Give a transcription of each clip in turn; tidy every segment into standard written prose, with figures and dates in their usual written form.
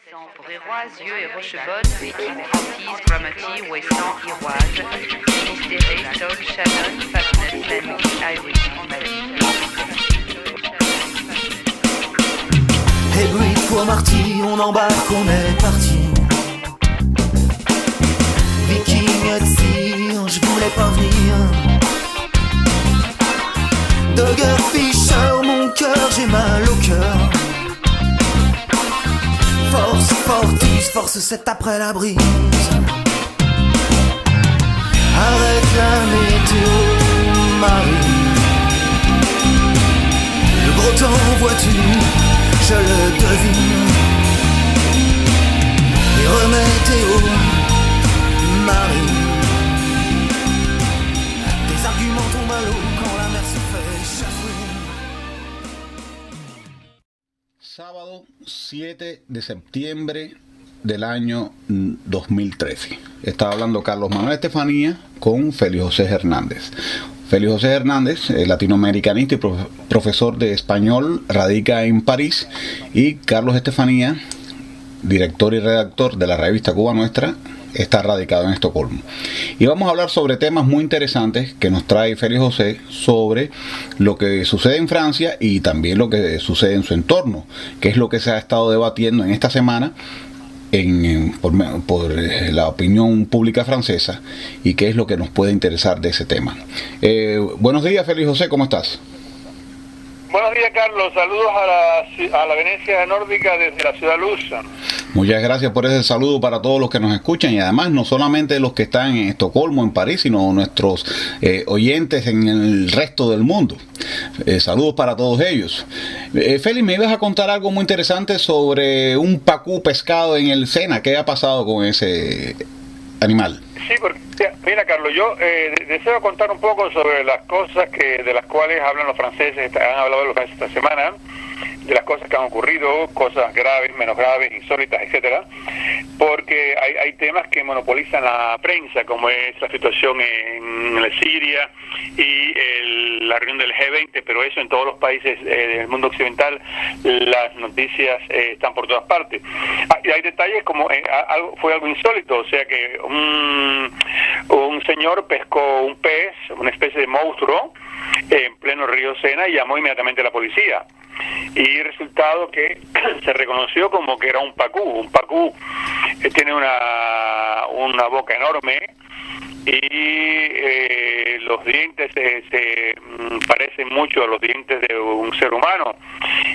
Puissant, Bréroise, Yeux et Rochebonne, Viking, Antise, Gramati, Ouessant, Iroise, Finistéré, Sol, Shannon, Fatness, Landy, Irish, Hey Bruit, toi Marty, on embarque, on est parti. Viking, Otzi, je voulais pas venir. Dogger Fisher, mon cœur, j'ai mal au cœur. Force, Fortis, force 7 après la brise. Arrête la météo, Marie. Le gros temps, vois-tu, je le devine. Et remétéo, Marie. Tes arguments tombent à l'eau quand la mer se fait chafouiner. Sábado 7 de septiembre del año 2013. Estaba hablando Carlos Manuel Estefanía con Félix José Hernández. Félix José Hernández, latinoamericanista y profesor de español, radica en París. Y Carlos Estefanía, director y redactor de la revista Cuba Nuestra, está radicado en Estocolmo. Y vamos a hablar sobre temas muy interesantes que nos trae Félix José sobre lo que sucede en Francia y también lo que sucede en su entorno, que es lo que se ha estado debatiendo en esta semana por la opinión pública francesa y qué es lo que nos puede interesar de ese tema. Buenos días, Félix José, ¿cómo estás? Buenos días, Carlos. Saludos a la Venecia nórdica desde la ciudad Luz. Muchas gracias por ese saludo para todos los que nos escuchan y además no solamente los que están en Estocolmo, en París, sino nuestros oyentes en el resto del mundo. Saludos para todos ellos. Félix, me ibas a contar algo muy interesante sobre un pacú pescado en el Sena. ¿Qué ha pasado con ese animal? Sí, porque mira, Carlos, yo deseo contar un poco sobre las cosas de las cuales hablan los franceses, han hablado los franceses esta semana, de las cosas que han ocurrido, cosas graves, menos graves, insólitas, etcétera, porque hay temas que monopolizan la prensa, como es la situación en Siria y la reunión del G20, pero eso en todos los países del mundo occidental, las noticias están por todas partes. Y hay detalles como fue algo insólito, o sea que un señor pescó un pez, una especie de monstruo, en pleno río Sena y llamó inmediatamente a la policía. Y resultado que se reconoció como que era un pacú. Un pacú tiene una boca enorme y los dientes se parecen mucho a los dientes de un ser humano.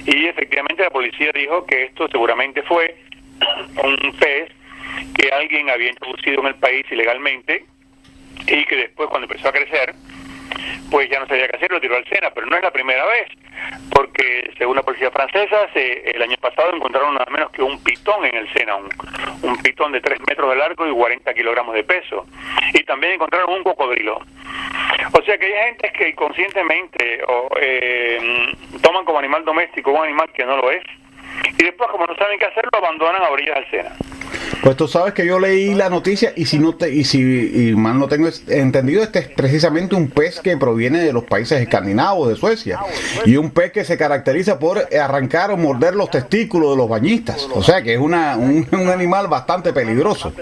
Y efectivamente la policía dijo que esto seguramente fue un pez que alguien había introducido en el país ilegalmente y que después, cuando empezó a crecer, pues ya no sabía qué hacer, lo tiró al Sena. Pero no es la primera vez, porque según la policía francesa, el año pasado encontraron nada menos que un pitón en el Sena, un pitón de 3 metros de largo y 40 kilogramos de peso. Y también encontraron un cocodrilo. O sea que hay gente que conscientemente toman como animal doméstico un animal que no lo es, y después, como no saben qué hacer, lo abandonan a orillas del Sena. Pues tú sabes que yo leí la noticia y si mal no tengo entendido, este es precisamente un pez que proviene de los países escandinavos, de Suecia, y un pez que se caracteriza por arrancar o morder los testículos de los bañistas, o sea que es un animal bastante peligroso.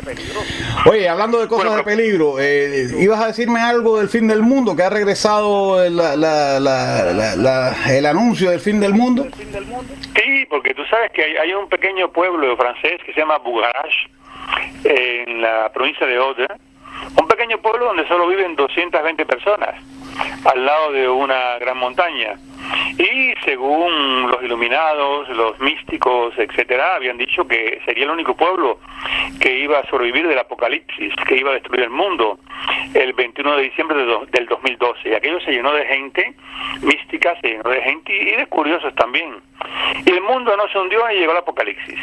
Oye, hablando de cosas de peligro, ibas a decirme algo del fin del mundo, que ha regresado el anuncio del fin del mundo. Sí, porque tú sabes que hay un pequeño pueblo francés que se llama Bougarache, en la provincia de Aude, un pequeño pueblo donde solo viven 220 personas, al lado de una gran montaña. Y según los iluminados, los místicos, etcétera, habían dicho que sería el único pueblo que iba a sobrevivir del apocalipsis, que iba a destruir el mundo el 21 de diciembre del 2012. Y aquello se llenó de gente mística, se llenó de gente y de curiosos también. Y el mundo no se hundió y llegó el apocalipsis.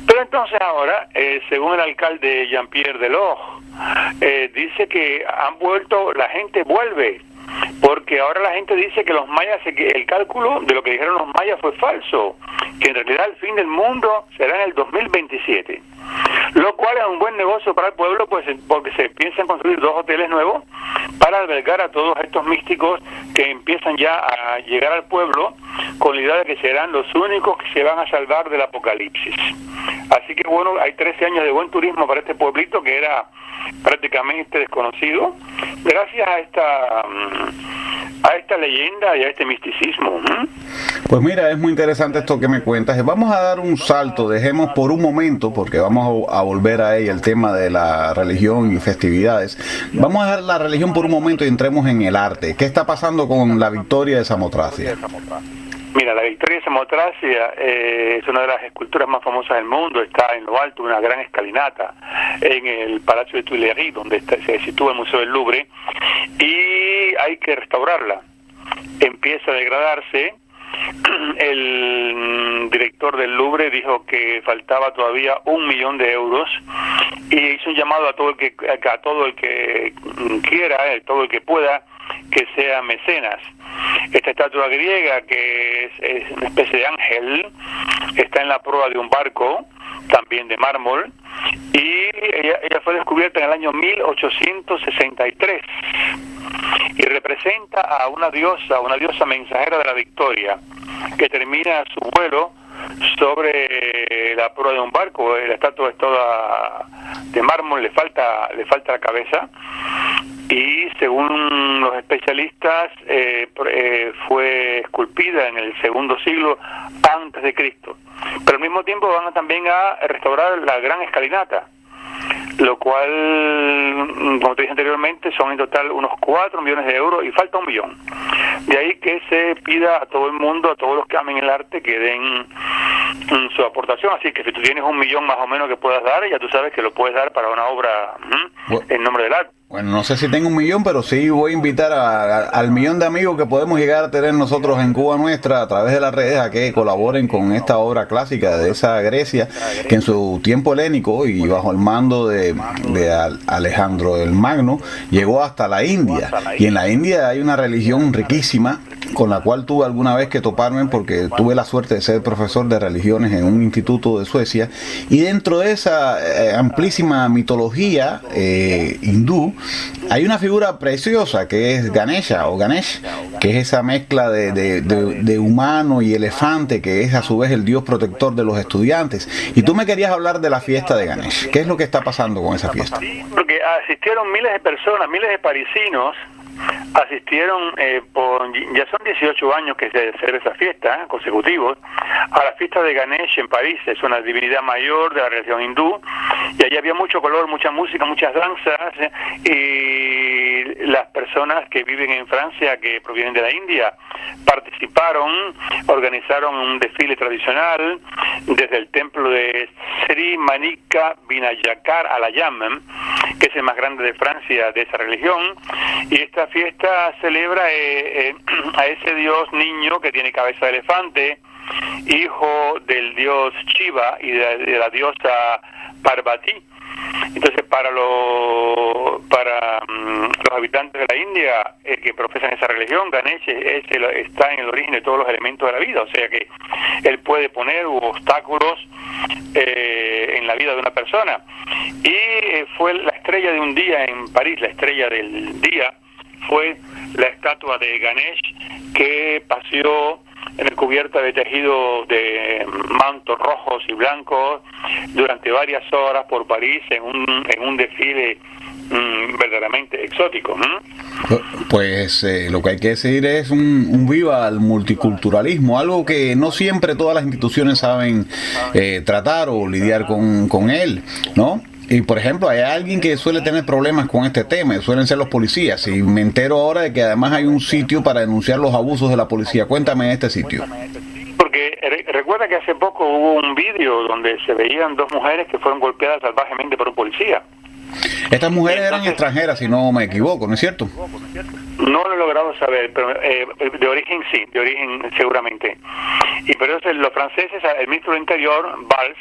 Pero entonces ahora, según el alcalde Jean-Pierre Delors, dice que la gente vuelve, porque ahora la gente dice que los mayas, que el cálculo de lo que dijeron los mayas fue falso, que en realidad el fin del mundo será en el 2027, lo cual es un buen negocio para el pueblo, pues porque se piensan construir 2 hoteles nuevos para albergar a todos estos místicos que empiezan ya a llegar al pueblo con la idea de que serán los únicos que se van a salvar del apocalipsis. Así que bueno, hay 13 años de buen turismo para este pueblito que era prácticamente desconocido, gracias a esta leyenda y a este misticismo. Pues mira, es muy interesante esto que me cuentas. Vamos a dar un salto, dejemos por un momento, porque vamos a volver a ella, el tema de la religión y festividades. Vamos a dejar la religión por un momento y entremos en el arte. ¿Qué está pasando con la victoria de Samotracia? Mira, la Victoria de Samotracia es una de las esculturas más famosas del mundo. Está en lo alto de una gran escalinata en el Palacio de Tuileries, donde se sitúa el Museo del Louvre, y hay que restaurarla. Empieza a degradarse. El director del Louvre dijo que faltaba todavía 1 millón de euros y hizo un llamado a todo el que quiera, todo el que pueda, que sea mecenas. Esta estatua griega, que es una especie de ángel, está en la proa de un barco, también de mármol, y ella fue descubierta en el año 1863 y representa a una diosa mensajera de la victoria, que termina su vuelo sobre la proa de un barco. La estatua es toda de mármol, le falta la cabeza, y según los especialistas fue esculpida en el segundo siglo antes de Cristo. Pero al mismo tiempo van también a restaurar la gran escalinata, lo cual, como te dije anteriormente, son en total unos 4 millones de euros y falta 1 millón. De ahí que se pida a todo el mundo, a todos los que amen el arte, que den su aportación. Así que si tú tienes 1 millón más o menos que puedas dar, ya tú sabes que lo puedes dar para una obra en nombre del arte. Bueno, no sé si tengo 1 millón, pero sí voy a invitar al millón de amigos que podemos llegar a tener nosotros en Cuba Nuestra a través de las redes, a que colaboren con esta obra clásica de esa Grecia que en su tiempo helénico y bajo el mando de Alejandro el Magno llegó hasta la India. Y en la India hay una religión riquísima con la cual tuve alguna vez que toparme, porque tuve la suerte de ser profesor de religiones en un instituto de Suecia, y dentro de esa amplísima mitología hindú hay una figura preciosa que es Ganesha o Ganesh, que es esa mezcla de humano y elefante, que es a su vez el dios protector de los estudiantes. Y tú me querías hablar de la fiesta de Ganesh. ¿Qué es lo que está pasando con esa fiesta? Porque asistieron miles de personas, miles de parisinos asistieron ya son 18 años que se celebra esa fiesta consecutivos a la fiesta de Ganesh en París. Es una divinidad mayor de la religión hindú, y allí había mucho color, mucha música, muchas danzas, y las personas que viven en Francia, que provienen de la India, participaron, organizaron un desfile tradicional desde el templo de Sri Manika Vinayakar Alayam, que es el más grande de Francia de esa religión, y esta fiesta celebra a ese dios niño que tiene cabeza de elefante, hijo del dios Shiva y de la diosa Parvati. Entonces, para los habitantes de la India que profesan esa religión, Ganesh está en el origen de todos los elementos de la vida. O sea que él puede poner obstáculos en la vida de una persona. Y fue la estrella de un día en París, la estrella del día fue la estatua de Ganesh, que paseó recubierta de tejidos de mantos rojos y blancos durante varias horas por París en un desfile verdaderamente exótico. Pues lo que hay que decir es un viva al multiculturalismo, algo que no siempre todas las instituciones saben tratar o lidiar con él, ¿no? Y por ejemplo, hay alguien que suele tener problemas con este tema, suelen ser los policías, y me entero ahora de que además hay un sitio para denunciar los abusos de la policía. Cuéntame de este sitio. Porque recuerda que hace poco hubo un vídeo donde se veían 2 mujeres que fueron golpeadas salvajemente por un policía. Estas mujeres eran extranjeras, si no me equivoco, ¿no es cierto? No lo he logrado saber, pero de origen sí, de origen seguramente. Y pero los franceses, el ministro del Interior, Valls,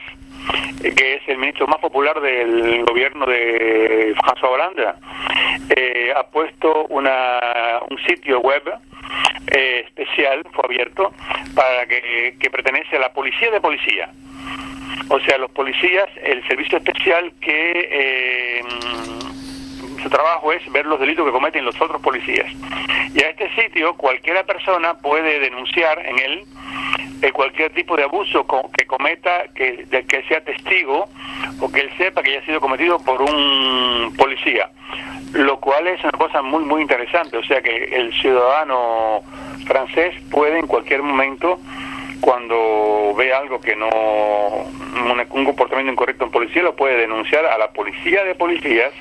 que es el ministro más popular del gobierno de François Hollande, ha puesto un sitio web especial, fue abierto, para que pertenece a la policía de policía. O sea, los policías, el servicio especial que su trabajo es ver los delitos que cometen los otros policías. Y a este sitio cualquiera persona puede denunciar en él cualquier tipo de abuso que cometa, del que sea testigo o que él sepa que haya sido cometido por un policía, lo cual es una cosa muy muy interesante. O sea que el ciudadano francés puede en cualquier momento, cuando ve algo que no, un comportamiento incorrecto en policía, lo puede denunciar a la policía de policías.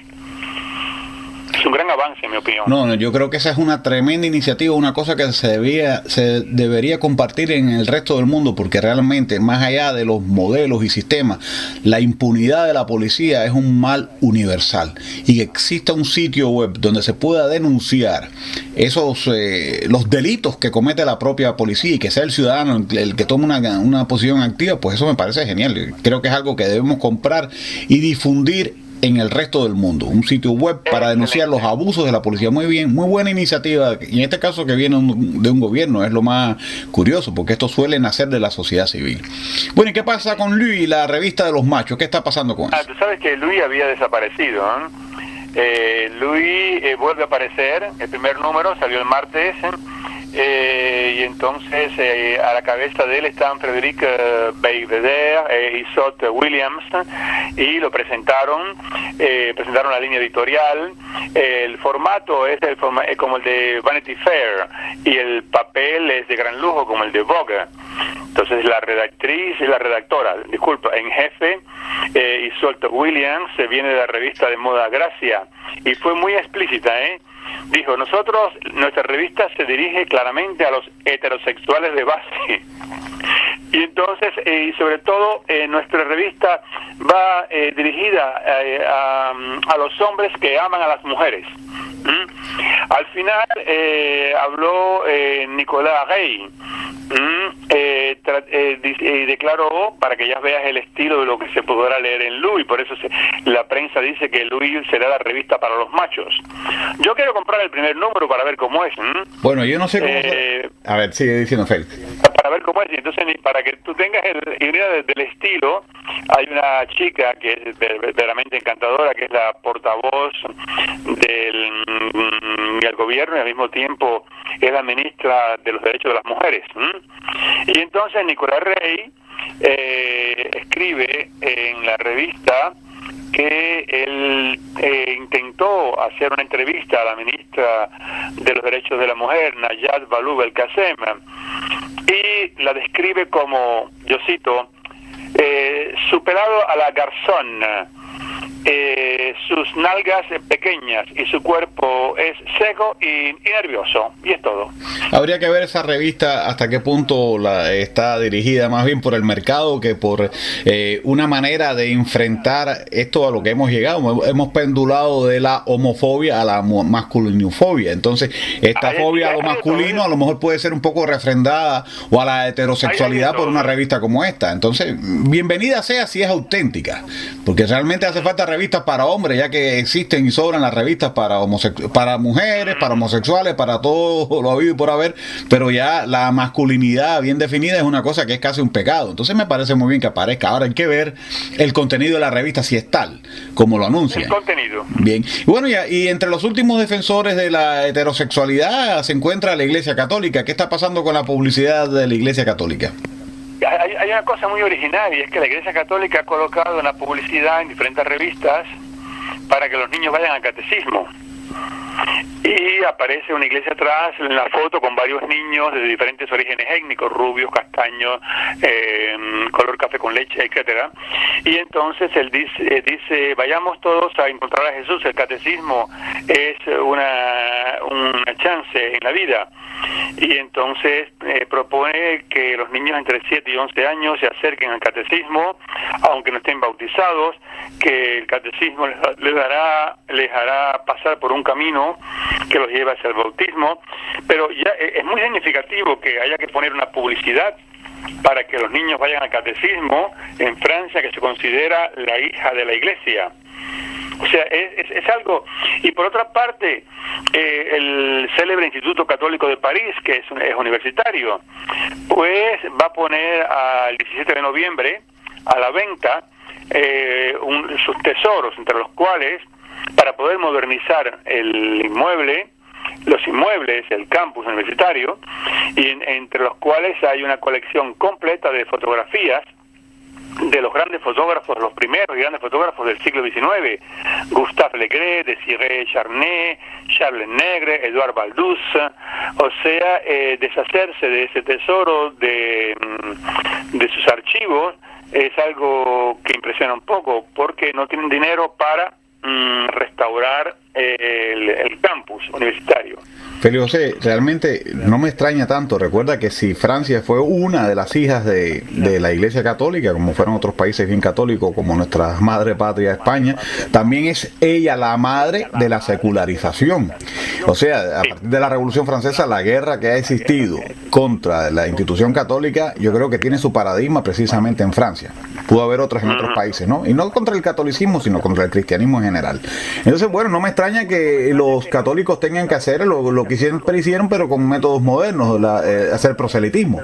Es un gran avance, en mi opinión. No, yo creo que esa es una tremenda iniciativa, una cosa que se debería compartir en el resto del mundo, porque realmente, más allá de los modelos y sistemas, la impunidad de la policía es un mal universal. Y que exista un sitio web donde se pueda denunciar los delitos que comete la propia policía y que sea el ciudadano el que tome una posición activa, pues eso me parece genial. Creo que es algo que debemos comprar y difundir en el resto del mundo, un sitio web para denunciar los abusos de la policía. Muy bien, muy buena iniciativa, y en este caso que viene de un gobierno, es lo más curioso, porque esto suele nacer de la sociedad civil. Bueno, ¿y qué pasa con Louis, la revista de los machos? ¿Qué está pasando con eso? Tú sabes que Louis había desaparecido, ¿no? Louis vuelve a aparecer, el primer número salió el martes, y entonces a la cabeza de él están Frédéric Beigbeder y Sot Williams, y lo presentaron la línea editorial. El formato es como el de Vanity Fair, y el papel es de gran lujo como el de Vogue. Entonces la redactora en jefe, Isolde Williams, viene de la revista de moda Gracia, y fue muy explícita, Dijo, nuestra revista se dirige claramente a los heterosexuales de base. Y entonces, y sobre todo, nuestra revista va dirigida a los hombres que aman a las mujeres. Al final habló Nicolas Rey, y declaró, para que ya veas el estilo de lo que se podrá leer en Louis, por eso la prensa dice que Louis será la revista para los machos. Yo quiero comprar el primer número para ver cómo es. Bueno, yo no sé cómo a ver, sigue diciendo Félix. Para ver cómo es, y entonces para que tú tengas idea del estilo, hay una chica que es verdaderamente encantadora, que es la portavoz del gobierno, y al mismo tiempo es la ministra de los derechos de las mujeres. Y entonces Nicolas Rey escribe en la revista que él intentó hacer una entrevista a la ministra de los derechos de la mujer, Najat Vallaud-Belkacem, y la describe como, yo cito, superado a la garzón, sus nalgas pequeñas y su cuerpo es seco y nervioso, y es todo. Habría que ver esa revista hasta qué punto está dirigida más bien por el mercado que por una manera de enfrentar esto a lo que hemos llegado. Hemos pendulado de la homofobia a la masculinofobia. Entonces, esta fobia a lo masculino a lo mejor puede ser un poco refrendada, o a la heterosexualidad por una revista como esta. Entonces, bienvenida sea si es auténtica, porque realmente hace falta revistas para hombres, ya que existen y sobran las revistas para mujeres, para homosexuales, para todo lo habido y por haber, pero ya la masculinidad bien definida es una cosa que es casi un pecado. Entonces me parece muy bien que aparezca. Ahora hay que ver el contenido de la revista, si es tal como lo anuncian. El contenido. Bien. Y bueno, y entre los últimos defensores de la heterosexualidad se encuentra la Iglesia Católica. ¿Qué está pasando con la publicidad de la Iglesia Católica? Hay una cosa muy original, y es que la Iglesia Católica ha colocado una publicidad en diferentes revistas para que los niños vayan al catecismo. Y aparece una iglesia atrás en la foto con varios niños de diferentes orígenes étnicos, rubios, castaños, color café con leche, etcétera. Y entonces él dice, vayamos todos a encontrar a Jesús. El catecismo es una chance en la vida. Y entonces propone que los niños entre 7 y 11 años se acerquen al catecismo, aunque no estén bautizados, que el catecismo les hará pasar por un camino que los lleva hacia el bautismo. Pero ya es muy significativo que haya que poner una publicidad para que los niños vayan al catecismo en Francia, que se considera la hija de la Iglesia. O sea, es algo. Y por otra parte, el célebre Instituto Católico de París, que es universitario, pues va a poner al 17 de noviembre a la venta sus tesoros, entre los cuales, para poder modernizar el inmueble, los inmuebles, el campus universitario, y entre los cuales hay una colección completa de fotografías de los grandes fotógrafos, los primeros grandes fotógrafos del siglo XIX, Gustave Legret, Desiré Charnay, Charles Negre, Edouard Baldus. O sea, deshacerse de ese tesoro de sus archivos es algo que impresiona un poco, porque no tienen dinero para restaurar el campus universitario. Félix José, realmente no me extraña tanto. Recuerda que si Francia fue una de las hijas de la Iglesia Católica, como fueron otros países bien católicos, como nuestra madre patria España, también es ella la madre de la secularización. O sea, a partir de la Revolución Francesa, la guerra que ha existido contra la institución católica, yo creo que tiene su paradigma precisamente en Francia. Pudo haber otras en otros países, ¿no? Y no contra el catolicismo, sino contra el cristianismo en general. Entonces, bueno, no me extraña que los católicos tengan que hacer lo que siempre hicieron, pero con métodos modernos, hacer proselitismo.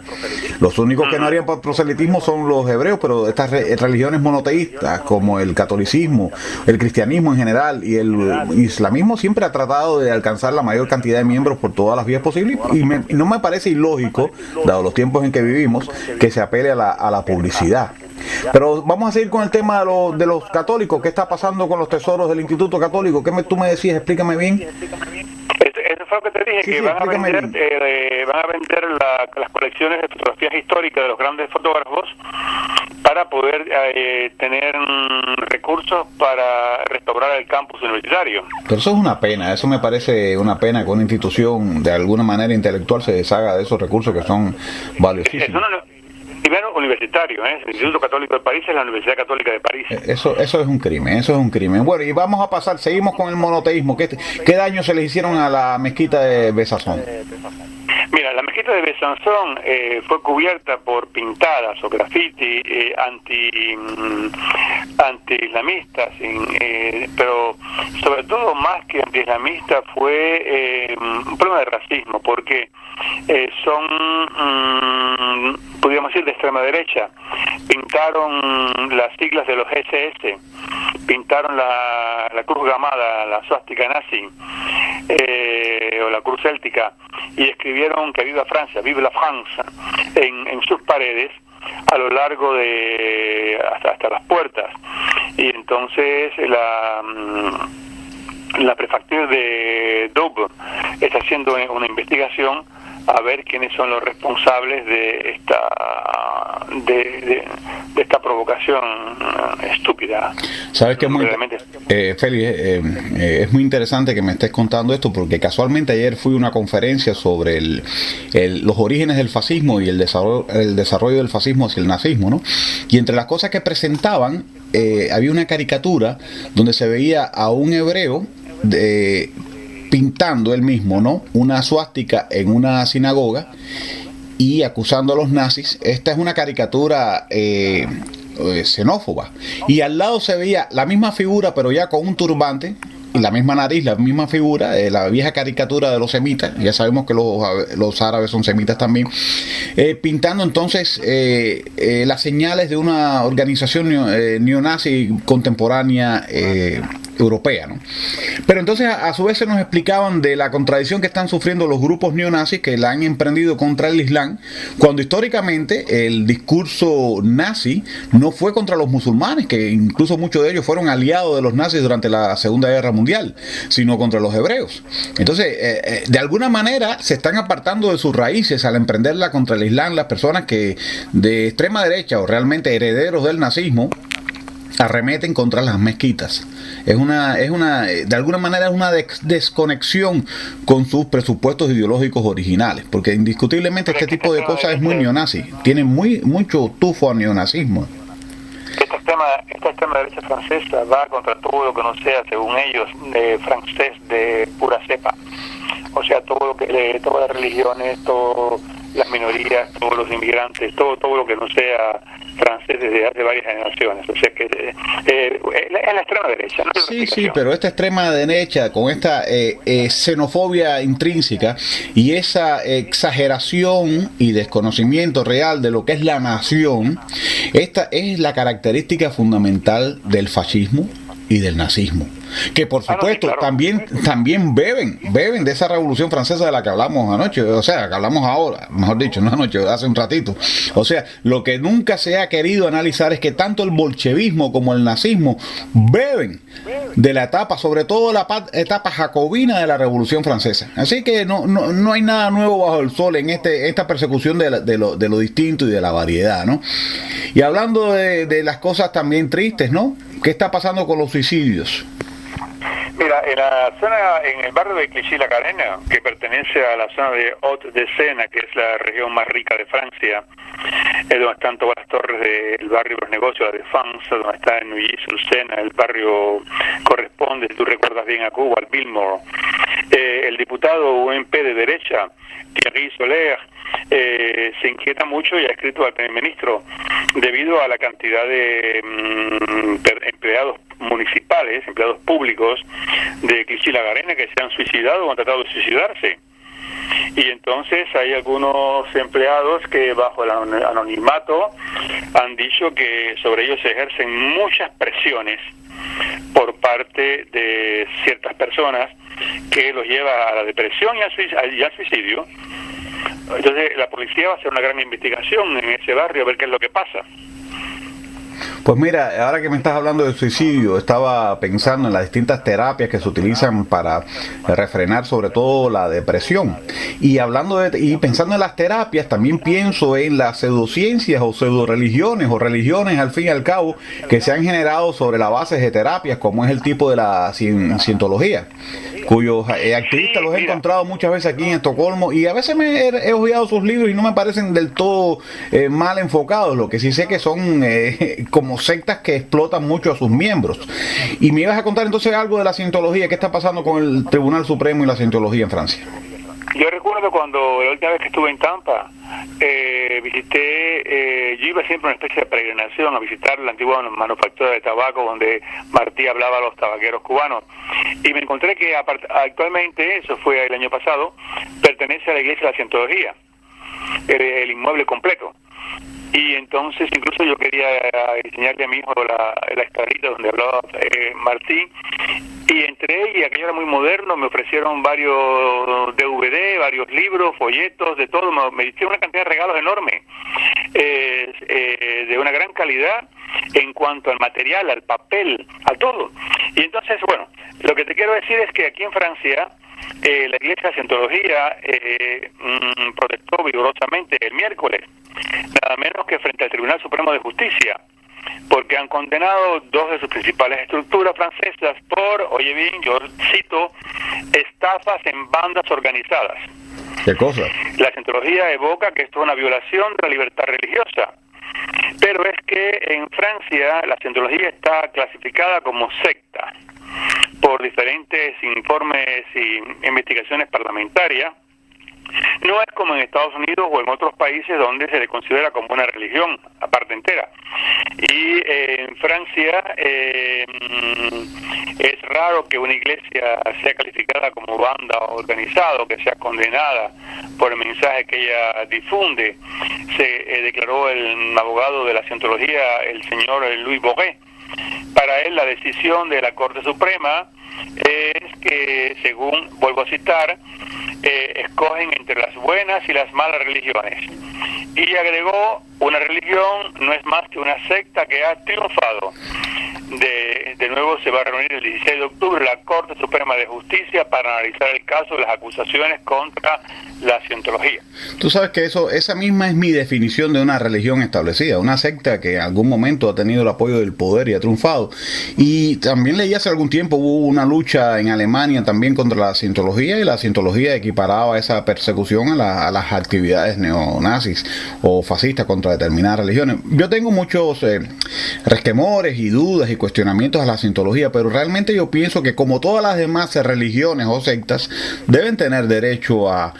Los únicos que no harían proselitismo son los hebreos, pero estas religiones monoteístas, como el catolicismo, el cristianismo en general y el islamismo, siempre ha tratado de alcanzar la mayor cantidad de miembros por todas las vías posibles, y no me parece ilógico, dado los tiempos en que vivimos, que se apele a la publicidad. Pero vamos a seguir con el tema de los católicos. ¿Qué está pasando con los tesoros del Instituto Católico? Tú me decías? Explícame bien. Eso fue lo que te dije, que van a vender las colecciones de fotografías históricas de los grandes fotógrafos para poder tener recursos para restaurar el campus universitario. Pero eso es una pena, eso me parece una pena que una institución de alguna manera intelectual se deshaga de esos recursos que son valiosísimos. Primero universitario, el Instituto Católico de París es la Universidad Católica de París. Eso es un crimen, Bueno, y vamos a pasar, seguimos con el monoteísmo. ¿Qué daño se le hicieron a la mezquita de Besançon? Mira, la mezquita de Besançon fue cubierta por pintadas o graffiti anti-islamistas, pero sobre todo más que anti-islamistas fue un problema de racismo, porque podríamos decir, de extrema derecha. Pintaron las siglas de los SS, pintaron la cruz gamada, la suástica nazi, o la cruz céltica, y escribieron que viva Francia, vive la France, en sus paredes, a lo largo de hasta las puertas. Y entonces la prefectura de Douvres está haciendo una investigación a ver quiénes son los responsables de esta provocación estúpida. Sabes que Félix, es muy interesante que me estés contando esto, porque casualmente ayer fui a una conferencia sobre los orígenes del fascismo y el desarrollo del fascismo hacia el nazismo, ¿no? Y entre las cosas que presentaban había una caricatura donde se veía a un hebreo pintando él mismo, ¿no?, una suástica en una sinagoga y acusando a los nazis. Esta es una caricatura xenófoba, y al lado se veía la misma figura pero ya con un turbante y la misma nariz, la misma figura, la vieja caricatura de los semitas. Ya sabemos que los árabes son semitas también, pintando entonces las señales de una organización neonazi contemporánea europea, ¿no? Pero entonces a su vez se nos explicaban de la contradicción que están sufriendo los grupos neonazis que la han emprendido contra el Islam, cuando históricamente el discurso nazi no fue contra los musulmanes, que incluso muchos de ellos fueron aliados de los nazis durante la Segunda Guerra Mundial, sino contra los hebreos. Entonces, de alguna manera se están apartando de sus raíces al emprenderla contra el Islam las personas que de extrema derecha o realmente herederos del nazismo arremeten contra las mezquitas. De alguna manera es una desconexión con sus presupuestos ideológicos originales, porque indiscutiblemente este tipo de cosas es muy neonazi, tiene mucho tufo a neonazismo. Esta extrema derecha francesa va contra todo lo que no sea, según ellos, francés de pura cepa. O sea, todas las religiones, todas las minorías, todos los inmigrantes, todo lo que no sea francés desde hace varias generaciones. O sea que es la extrema derecha, ¿no? Sí, pero esta extrema derecha con esta xenofobia intrínseca y esa exageración y desconocimiento real de lo que es la nación, esta es la característica fundamental del fascismo y del nazismo. que por Ah, no, sí, supuesto claro. también beben de esa revolución francesa de la que hablamos anoche, o sea, que hablamos ahora, mejor dicho, no anoche, hace un ratito. O sea, lo que nunca se ha querido analizar es que tanto el bolchevismo como el nazismo beben de la etapa, sobre todo la etapa jacobina de la Revolución Francesa. Así que no hay nada nuevo bajo el sol en esta persecución de lo distinto y de la variedad, ¿no? Y hablando de las cosas también tristes, ¿no? ¿Qué está pasando con los suicidios? Mira, en el barrio de Clichy-la-Garenne, que pertenece a la zona de Haute-de-Seine, que es la región más rica de Francia, es donde están todas las torres del barrio de los negocios, la Défense, donde está Neuilly-sur-Seine, el barrio corresponde, si tú recuerdas bien, a Cuba, al Bilmore. El diputado UMP de derecha, Thierry Soler, se inquieta mucho y ha escrito al primer ministro debido a la cantidad de empleados municipales, empleados públicos de Clichy-la-Garenne que se han suicidado o han tratado de suicidarse. Y entonces hay algunos empleados que bajo el anonimato han dicho que sobre ellos se ejercen muchas presiones por parte de ciertas personas que los lleva a la depresión y al suicidio. Entonces la policía va a hacer una gran investigación en ese barrio a ver qué es lo que pasa. Pues mira, ahora que me estás hablando de suicidio, estaba pensando en las distintas terapias que se utilizan para refrenar sobre todo la depresión. Y pensando en las terapias, también pienso en las pseudociencias o pseudoreligiones o religiones al fin y al cabo que se han generado sobre la base de terapias, como es el tipo de la cientología, cuyos activistas los he encontrado muchas veces aquí en Estocolmo y a veces he hojeado sus libros y no me parecen del todo mal enfocados. Lo que sí sé que son como sectas que explotan mucho a sus miembros. Y me ibas a contar entonces algo de la cientología. ¿Qué está pasando con el Tribunal Supremo y la cientología en Francia? Yo recuerdo cuando la última vez que estuve en Tampa, yo iba siempre a una especie de peregrinación a visitar la antigua manufactura de tabaco donde Martí hablaba a los tabaqueros cubanos, y me encontré que actualmente, eso fue el año pasado, pertenece a la Iglesia de la Cientología, el inmueble completo. Y entonces incluso yo quería enseñarle a mi hijo la escalita donde hablaba Martín, y entré y aquello era muy moderno, me ofrecieron varios DVD, varios libros, folletos, de todo, me hicieron una cantidad de regalos enorme, de una gran calidad en cuanto al material, al papel, a todo. Y entonces, bueno, lo que te quiero decir es que aquí en Francia, la Iglesia de Cientología protestó vigorosamente el miércoles, nada menos que frente al Tribunal Supremo de Justicia, porque han condenado dos de sus principales estructuras francesas por, oye bien, yo cito, estafas en bandas organizadas. ¿Qué cosa? La cientología evoca que esto es una violación de la libertad religiosa, pero es que en Francia la cientología está clasificada como secta por diferentes informes y investigaciones parlamentarias. No es como en Estados Unidos o en otros países donde se le considera como una religión aparte entera. Y en Francia es raro que una iglesia sea calificada como banda organizada o que sea condenada por el mensaje que ella difunde. Se declaró el abogado de la cientología, el señor Louis Boré. Para él la decisión de la Corte Suprema es que, según, vuelvo a citar, escogen entre las buenas y las malas religiones. Y agregó, una religión no es más que una secta que ha triunfado. De nuevo se va a reunir el 16 de octubre la Corte Suprema de Justicia para analizar el caso de las acusaciones contra la cientología. Tú sabes que esa misma es mi definición de una religión establecida, una secta que en algún momento ha tenido el apoyo del poder y ha triunfado. Y también leí hace algún tiempo, hubo una lucha en Alemania también contra la cientología, y la cientología equiparaba esa persecución a las actividades neonazis o fascistas contra determinadas religiones. Yo tengo muchos resquemores y dudas y cuestionamientos a la cientología, pero realmente yo pienso que como todas las demás religiones o sectas deben tener derecho a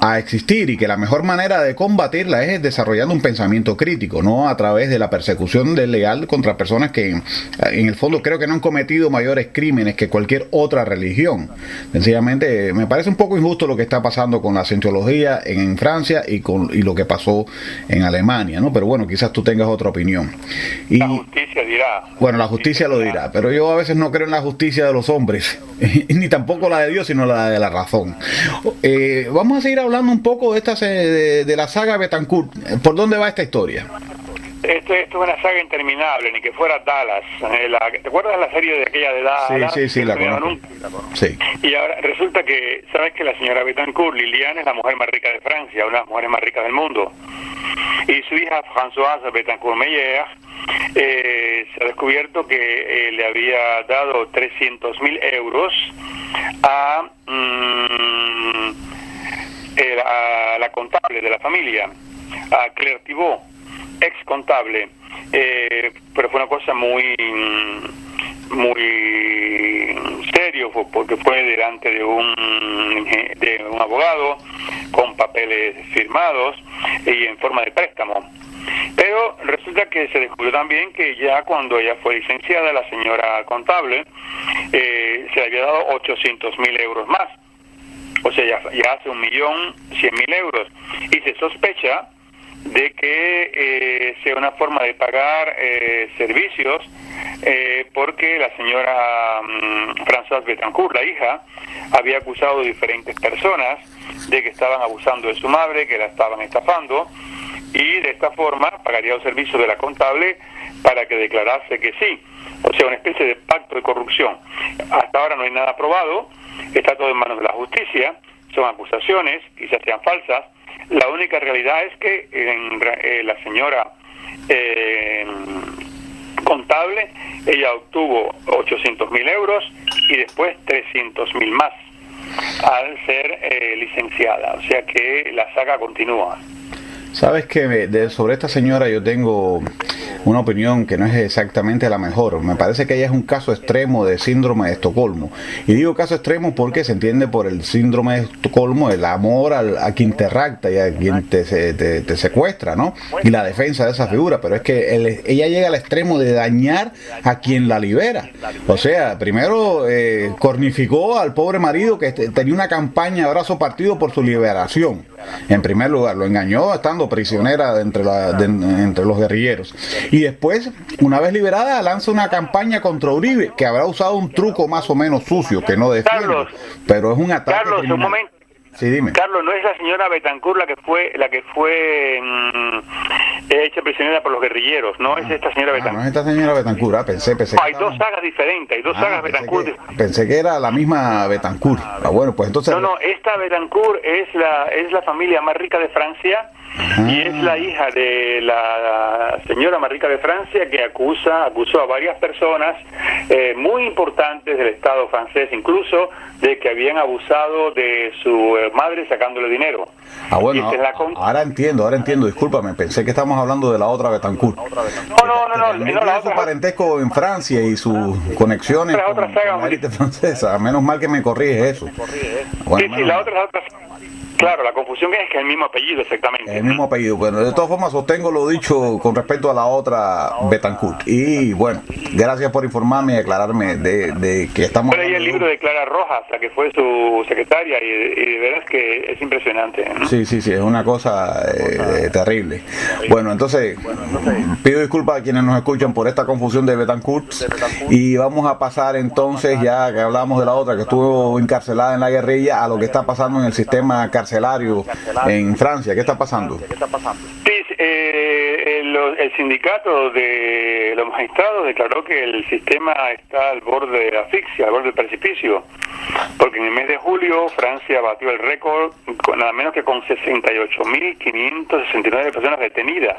a existir, y que la mejor manera de combatirla es desarrollando un pensamiento crítico, no a través de la persecución legal contra personas que en el fondo creo que no han cometido mayores crímenes que cualquier otra religión. Sencillamente me parece un poco injusto lo que está pasando con la cienciología en Francia y lo que pasó en Alemania, ¿no? Pero bueno, quizás tú tengas otra opinión. Y la justicia dirá. bueno, la justicia lo dirá, pero yo a veces no creo en la justicia de los hombres, ni tampoco la de Dios, sino la de la razón. Vamos a seguir hablando un poco de la saga Betancourt. ¿Por dónde va esta historia? Esto es una saga interminable, ni que fuera Dallas. ¿Te acuerdas de la serie de aquella de Dallas? Sí, la conozco. Sí. Y ahora resulta que, ¿sabes que la señora Betancourt, Liliane, es la mujer más rica de Francia, una de las mujeres más ricas del mundo? Y su hija Françoise Betancourt-Meyer se ha descubierto que le había dado 300.000 euros a la contable de la familia, a Claire Thibault, ex contable, pero fue una cosa muy serio, porque fue delante de un abogado con papeles firmados y en forma de préstamo. Pero resulta que se descubrió también que ya cuando ella fue licenciada, la señora contable se le había dado 800.000 euros más, o sea, ya hace 1.100.000 euros, y se sospecha de que sea una forma de pagar servicios, porque la señora Françoise Betancourt, la hija, había acusado a diferentes personas de que estaban abusando de su madre, que la estaban estafando, y de esta forma pagaría los servicios de la contable para que declarase que sí, o sea, una especie de pacto de corrupción. Hasta ahora no hay nada probado, está todo en manos de la justicia, son acusaciones, quizás sean falsas. La única realidad es que la señora contable, ella obtuvo 800.000 euros y después 300.000 más al ser licenciada, o sea que la saga continúa. Sabes que sobre esta señora yo tengo una opinión que no es exactamente la mejor. Me parece que ella es un caso extremo de síndrome de Estocolmo. Y digo caso extremo porque se entiende por el síndrome de Estocolmo el amor a quien te rapta y a quien te secuestra, ¿no? Y la defensa de esa figura. Pero es que ella llega al extremo de dañar a quien la libera. O sea, primero cornificó al pobre marido que tenía una campaña de brazo partido por su liberación. En primer lugar, lo engañó estando prisionera entre los guerrilleros. Y después, una vez liberada, lanza una campaña contra Uribe, que habrá usado un truco más o menos sucio, que no defiende. Carlos, pero es un ataque Carlos, criminal. un momento. Sí, dime. Carlos, no es la señora Betancourt la que fue hecha prisionera por los guerrilleros, no es esta señora Betancourt. No es esta señora Betancourt, pensé hay dos sagas diferentes, hay dos sagas Betancourt. Pensé que era la misma Betancourt. Bueno, pues entonces... No, esta Betancourt es la familia más rica de Francia. Y es la hija de la señora más rica de Francia que acusó a varias personas muy importantes del Estado francés, incluso de que habían abusado de su madre sacándole dinero. Bueno, ahora entiendo, discúlpame, pensé que estamos hablando de la otra Betancourt. No, la otra. Su parentesco en Francia y sus conexiones con la élite francesa, menos mal que me corriges eso. Bueno, sí, la otra. Claro, la confusión es que es el mismo apellido, exactamente. El mismo apellido. Bueno, de todas formas sostengo lo dicho con respecto a la otra Betancourt. Y bueno, gracias por informarme y aclararme de que estamos... Pero ahí el libro de Clara Rojas, la que fue su secretaria, y de veras que es impresionante, ¿no? Sí, es una cosa terrible. Bueno, entonces, pido disculpas a quienes nos escuchan por esta confusión de Betancourt. Y vamos a pasar entonces, ya que hablamos de la otra que estuvo encarcelada en la guerrilla, a lo que está pasando en el sistema carcelario en Francia. ¿Qué está pasando? Sí, el sindicato de los magistrados declaró que el sistema está al borde de la asfixia, al borde del precipicio, porque en el mes de julio Francia batió el récord nada menos que con 68.569 personas detenidas.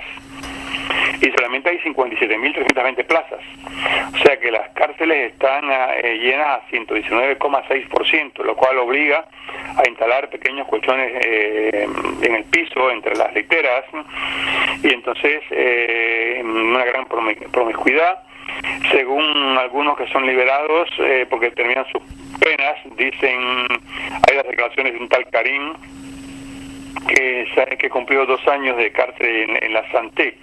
Y solamente hay 57.320 plazas. O sea que las cárceles están llenas a 119,6%, lo cual obliga a instalar pequeños colchones en el piso, entre las literas, y entonces una gran promiscuidad. Según algunos que son liberados, porque terminan sus penas, dicen, hay las declaraciones de un tal Karim, que cumplió 2 años de cárcel en la Santé.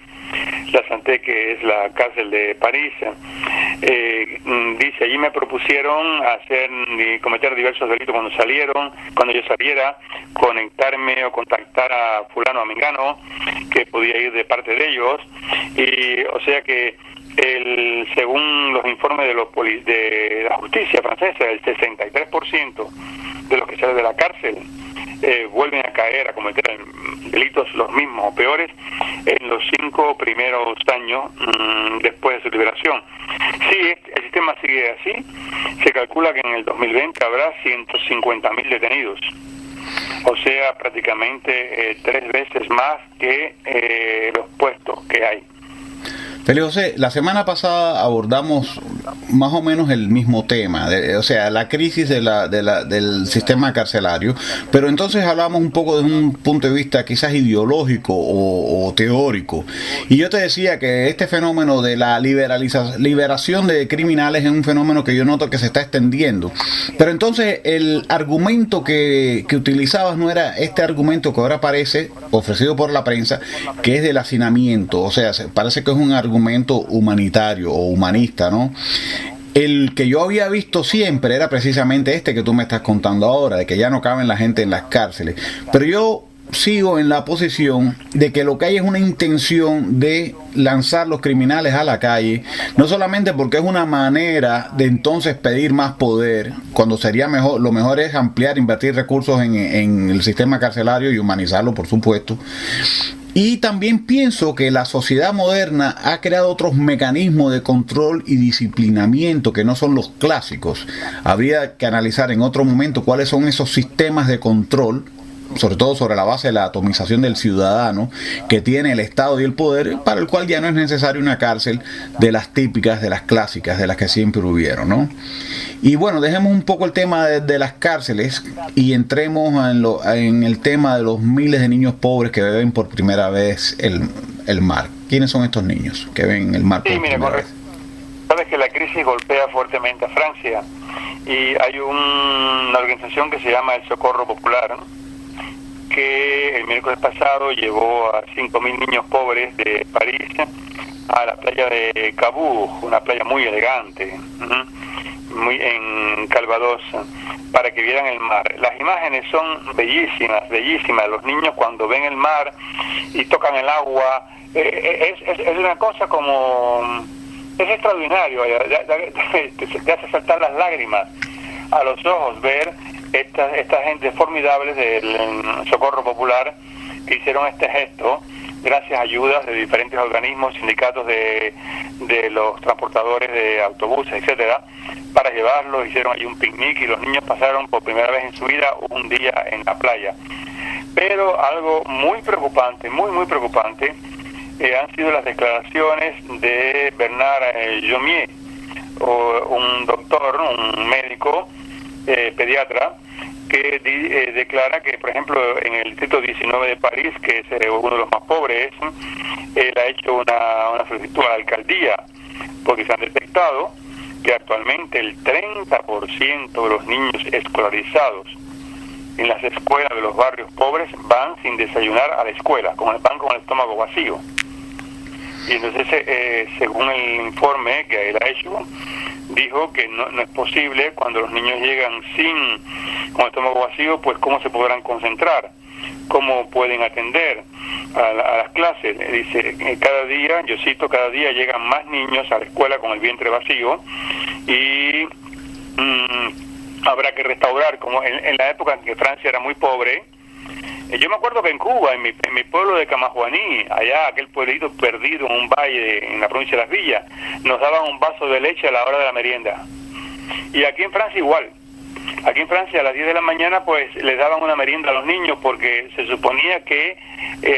La Santé, que es la cárcel de París. Dice, allí me propusieron cometer diversos delitos cuando yo saliera, conectarme o contactar a fulano o a mengano, que podía ir de parte de ellos, y o sea que según los informes de la justicia francesa, el 63% de los que salen de la cárcel vuelven a caer, a cometer delitos los mismos o peores en los 5 primeros años después de su liberación. Si el sistema sigue así, se calcula que en el 2020 habrá 150.000 detenidos, o sea, prácticamente 3 veces más que los puestos que hay. Félix José, la semana pasada abordamos más o menos el mismo tema, o sea, la crisis del sistema carcelario, pero entonces hablamos un poco desde un punto de vista quizás ideológico o teórico. Y yo te decía que este fenómeno de la liberación de criminales es un fenómeno que yo noto que se está extendiendo. Pero entonces el argumento que utilizabas no era este argumento que ahora aparece, ofrecido por la prensa, que es del hacinamiento, o sea, parece que es un argumento humanitario o humanista, ¿no? El que yo había visto siempre era precisamente este que tú me estás contando ahora, de que ya no caben la gente en las cárceles. Pero yo sigo en la posición de que lo que hay es una intención de lanzar los criminales a la calle, no solamente porque es una manera de entonces pedir más poder, cuando sería mejor, lo mejor es ampliar, invertir recursos en el sistema carcelario y humanizarlo, por supuesto. Y también pienso que la sociedad moderna ha creado otros mecanismos de control y disciplinamiento que no son los clásicos. Habría que analizar en otro momento cuáles son esos sistemas de control, sobre todo sobre la base de la atomización del ciudadano que tiene el Estado y el poder, para el cual ya no es necesaria una cárcel de las típicas, de las clásicas, de las que siempre hubieron, ¿no? Y bueno, dejemos un poco el tema de las cárceles y entremos en el tema de los miles de niños pobres que beben por primera vez el mar. ¿Quiénes son estos niños que ven el mar por primera vez? Sabes que la crisis golpea fuertemente a Francia y hay una organización que se llama el Socorro Popular, ¿no?, que el miércoles pasado llevó a 5.000 niños pobres de París a la playa de Cabourg, una playa muy elegante, muy en Calvados, para que vieran el mar. Las imágenes son bellísimas, bellísimas. Los niños cuando ven el mar y tocan el agua, es una cosa como... es extraordinario, te hace saltar las lágrimas a los ojos ver esta gente formidable del Socorro Popular que hicieron este gesto gracias a ayudas de diferentes organismos, sindicatos de los transportadores de autobuses, etcétera, para llevarlos. Hicieron ahí un picnic y los niños pasaron por primera vez en su vida un día en la playa. Pero algo muy preocupante, muy preocupante, han sido las declaraciones de Bernard Jomier, un doctor, un médico pediatra, que declara que, por ejemplo, en el distrito 19 de París, que es uno de los más pobres, él ha hecho una solicitud a la alcaldía, porque se han detectado que actualmente el 30% de los niños escolarizados en las escuelas de los barrios pobres van sin desayunar a la escuela, van con el estómago vacío. Y entonces, según el informe que él ha hecho, dijo que no es posible cuando los niños llegan con el estómago vacío, pues cómo se podrán concentrar, cómo pueden atender a las clases. Dice, cada día, yo cito, cada día llegan más niños a la escuela con el vientre vacío y habrá que restaurar, como en la época en que Francia era muy pobre. Yo me acuerdo que en Cuba, en mi pueblo de Camajuaní, allá, aquel pueblito perdido en un valle en la provincia de Las Villas, nos daban un vaso de leche a la hora de la merienda. Y aquí en Francia igual. Aquí en Francia a las 10 de la mañana pues les daban una merienda a los niños porque se suponía que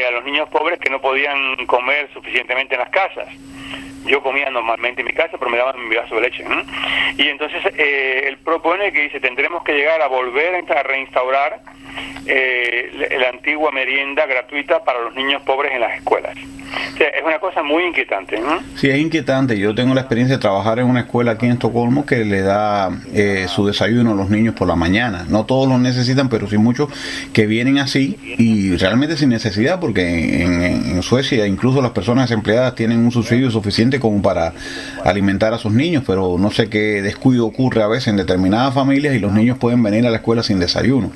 a los niños pobres que no podían comer suficientemente en las casas. Yo comía normalmente en mi casa, pero me daban mi vaso de leche. Y entonces él propone que dice, tendremos que llegar a volver a reinstaurar la antigua merienda gratuita para los niños pobres en las escuelas. O sea, es una cosa muy inquietante, ¿no? Sí, es inquietante. Yo tengo la experiencia de trabajar en una escuela aquí en Estocolmo que le da su desayuno a los niños por la mañana. No todos lo necesitan, pero sí muchos que vienen así y realmente sin necesidad, porque en Suecia incluso las personas desempleadas tienen un subsidio suficiente como para alimentar a sus niños, pero no sé qué descuido ocurre a veces en determinadas familias y los niños pueden venir a la escuela sin desayuno.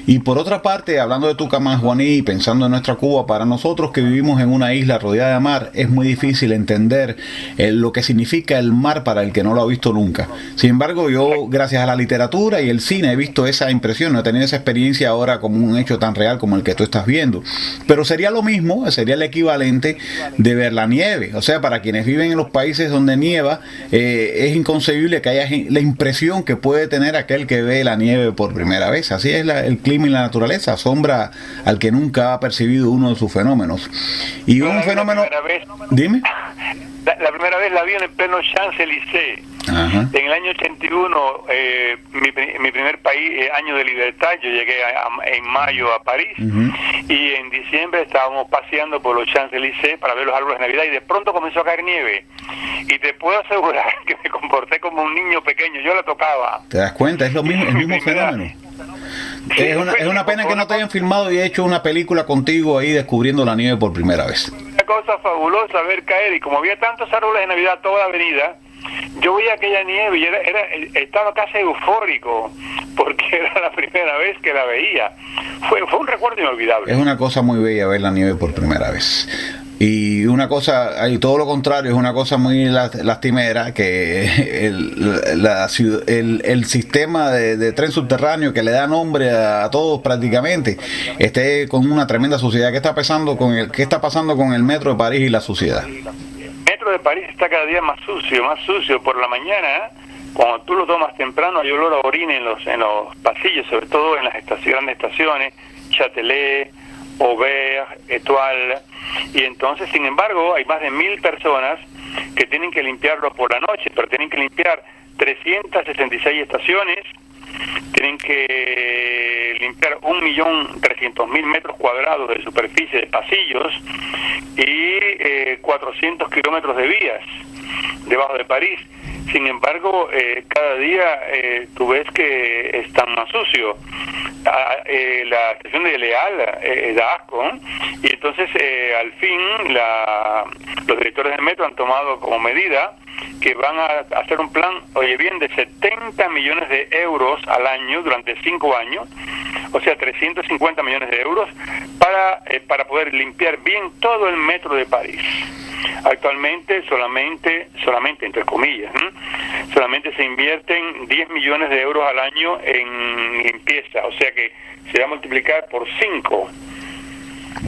Y por otra parte, hablando de Tucumán, Juaní, y pensando en nuestra Cuba, para nosotros que vivimos en una isla rodeada de mar, es muy difícil entender lo que significa el mar para el que no lo ha visto nunca. Sin embargo, yo, gracias a la literatura y el cine, he visto esa impresión, no he tenido esa experiencia ahora como un hecho tan real como el que tú estás viendo. Pero sería lo mismo, sería el equivalente de ver la nieve. O sea, para quienes viven en los países donde nieva, es inconcebible que haya la impresión que puede tener aquel que ve la nieve por primera vez. Así es el clima y la naturaleza, asombra al que nunca ha percibido uno de sus fenómenos. Y un fenómeno... Dime. La primera vez la vi en el pleno Champs-Élysées. Ajá. En el año 81, mi primer país, año de libertad, yo llegué en mayo a París, y en diciembre estábamos paseando por los Champs-Élysées para ver los árboles de Navidad, y de pronto comenzó a caer nieve. Y te puedo asegurar que me comporté como un niño pequeño, yo la tocaba. ¿Te das cuenta? Es lo mismo, el mismo fenómeno. Sí, es una pena que no te hayan filmado y hecho una película contigo ahí descubriendo la nieve por primera vez. Una cosa fabulosa ver caer, y como había tantos árboles de Navidad toda la avenida, yo veía aquella nieve y estaba casi eufórico, porque era la primera vez que la veía. Fue un recuerdo inolvidable. Es una cosa muy bella ver la nieve por primera vez. Y una cosa, y todo lo contrario, es una cosa muy lastimera, que el sistema de tren subterráneo que le da nombre a todos prácticamente esté con una tremenda suciedad. ¿Qué está pasando con el metro de París y la suciedad? El metro de París está cada día más sucio. Por la mañana, cuando tú lo tomas temprano, hay olor a orina en los pasillos, sobre todo en las grandes estaciones, Châtelet, Aubert, Étoile, y entonces, sin embargo, hay más de 1.000 personas que tienen que limpiarlo por la noche, pero tienen que limpiar 366 estaciones, tienen que limpiar 1.300.000 metros cuadrados de superficie de pasillos y 400 kilómetros de vías debajo de París. Sin embargo, cada día tú ves que está más sucio. La estación de Leal da asco, ¿eh? Y entonces al fin los directores del metro han tomado como medida que van a hacer un plan, oye bien, de 70 millones de euros al año durante 5 años, o sea 350 millones de euros para poder limpiar bien todo el metro de París. Actualmente solamente entre comillas, solamente se invierten 10 millones de euros al año en limpieza, o sea que se va a multiplicar por 5.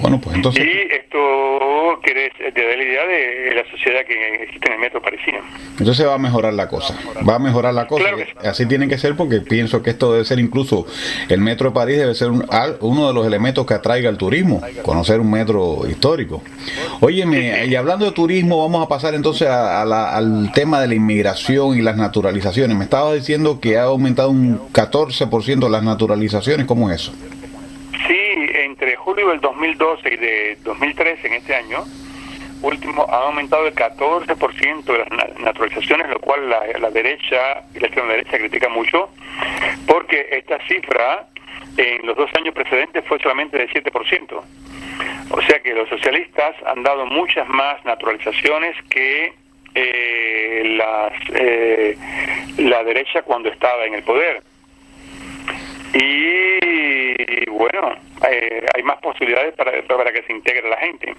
Bueno, pues entonces... Y esto te da la idea de la sociedad que existe en el metro parisino. Entonces va a mejorar la cosa. Claro que sí. Así tiene que ser, porque pienso que esto debe ser incluso... El metro de París debe ser uno de los elementos que atraiga al turismo. Conocer un metro histórico. Óyeme, y hablando de turismo, vamos a pasar entonces al tema de la inmigración y las naturalizaciones. Me estabas diciendo que ha aumentado un 14% las naturalizaciones. ¿Cómo es eso? Entre julio del 2012 y de 2013, en este año último, ha aumentado el 14% de las naturalizaciones, lo cual la derecha y la extrema derecha critica mucho, porque esta cifra en los 2 años precedentes fue solamente de 7%. O sea que los socialistas han dado muchas más naturalizaciones que la derecha cuando estaba en el poder. Y bueno, hay más posibilidades para que se integre la gente.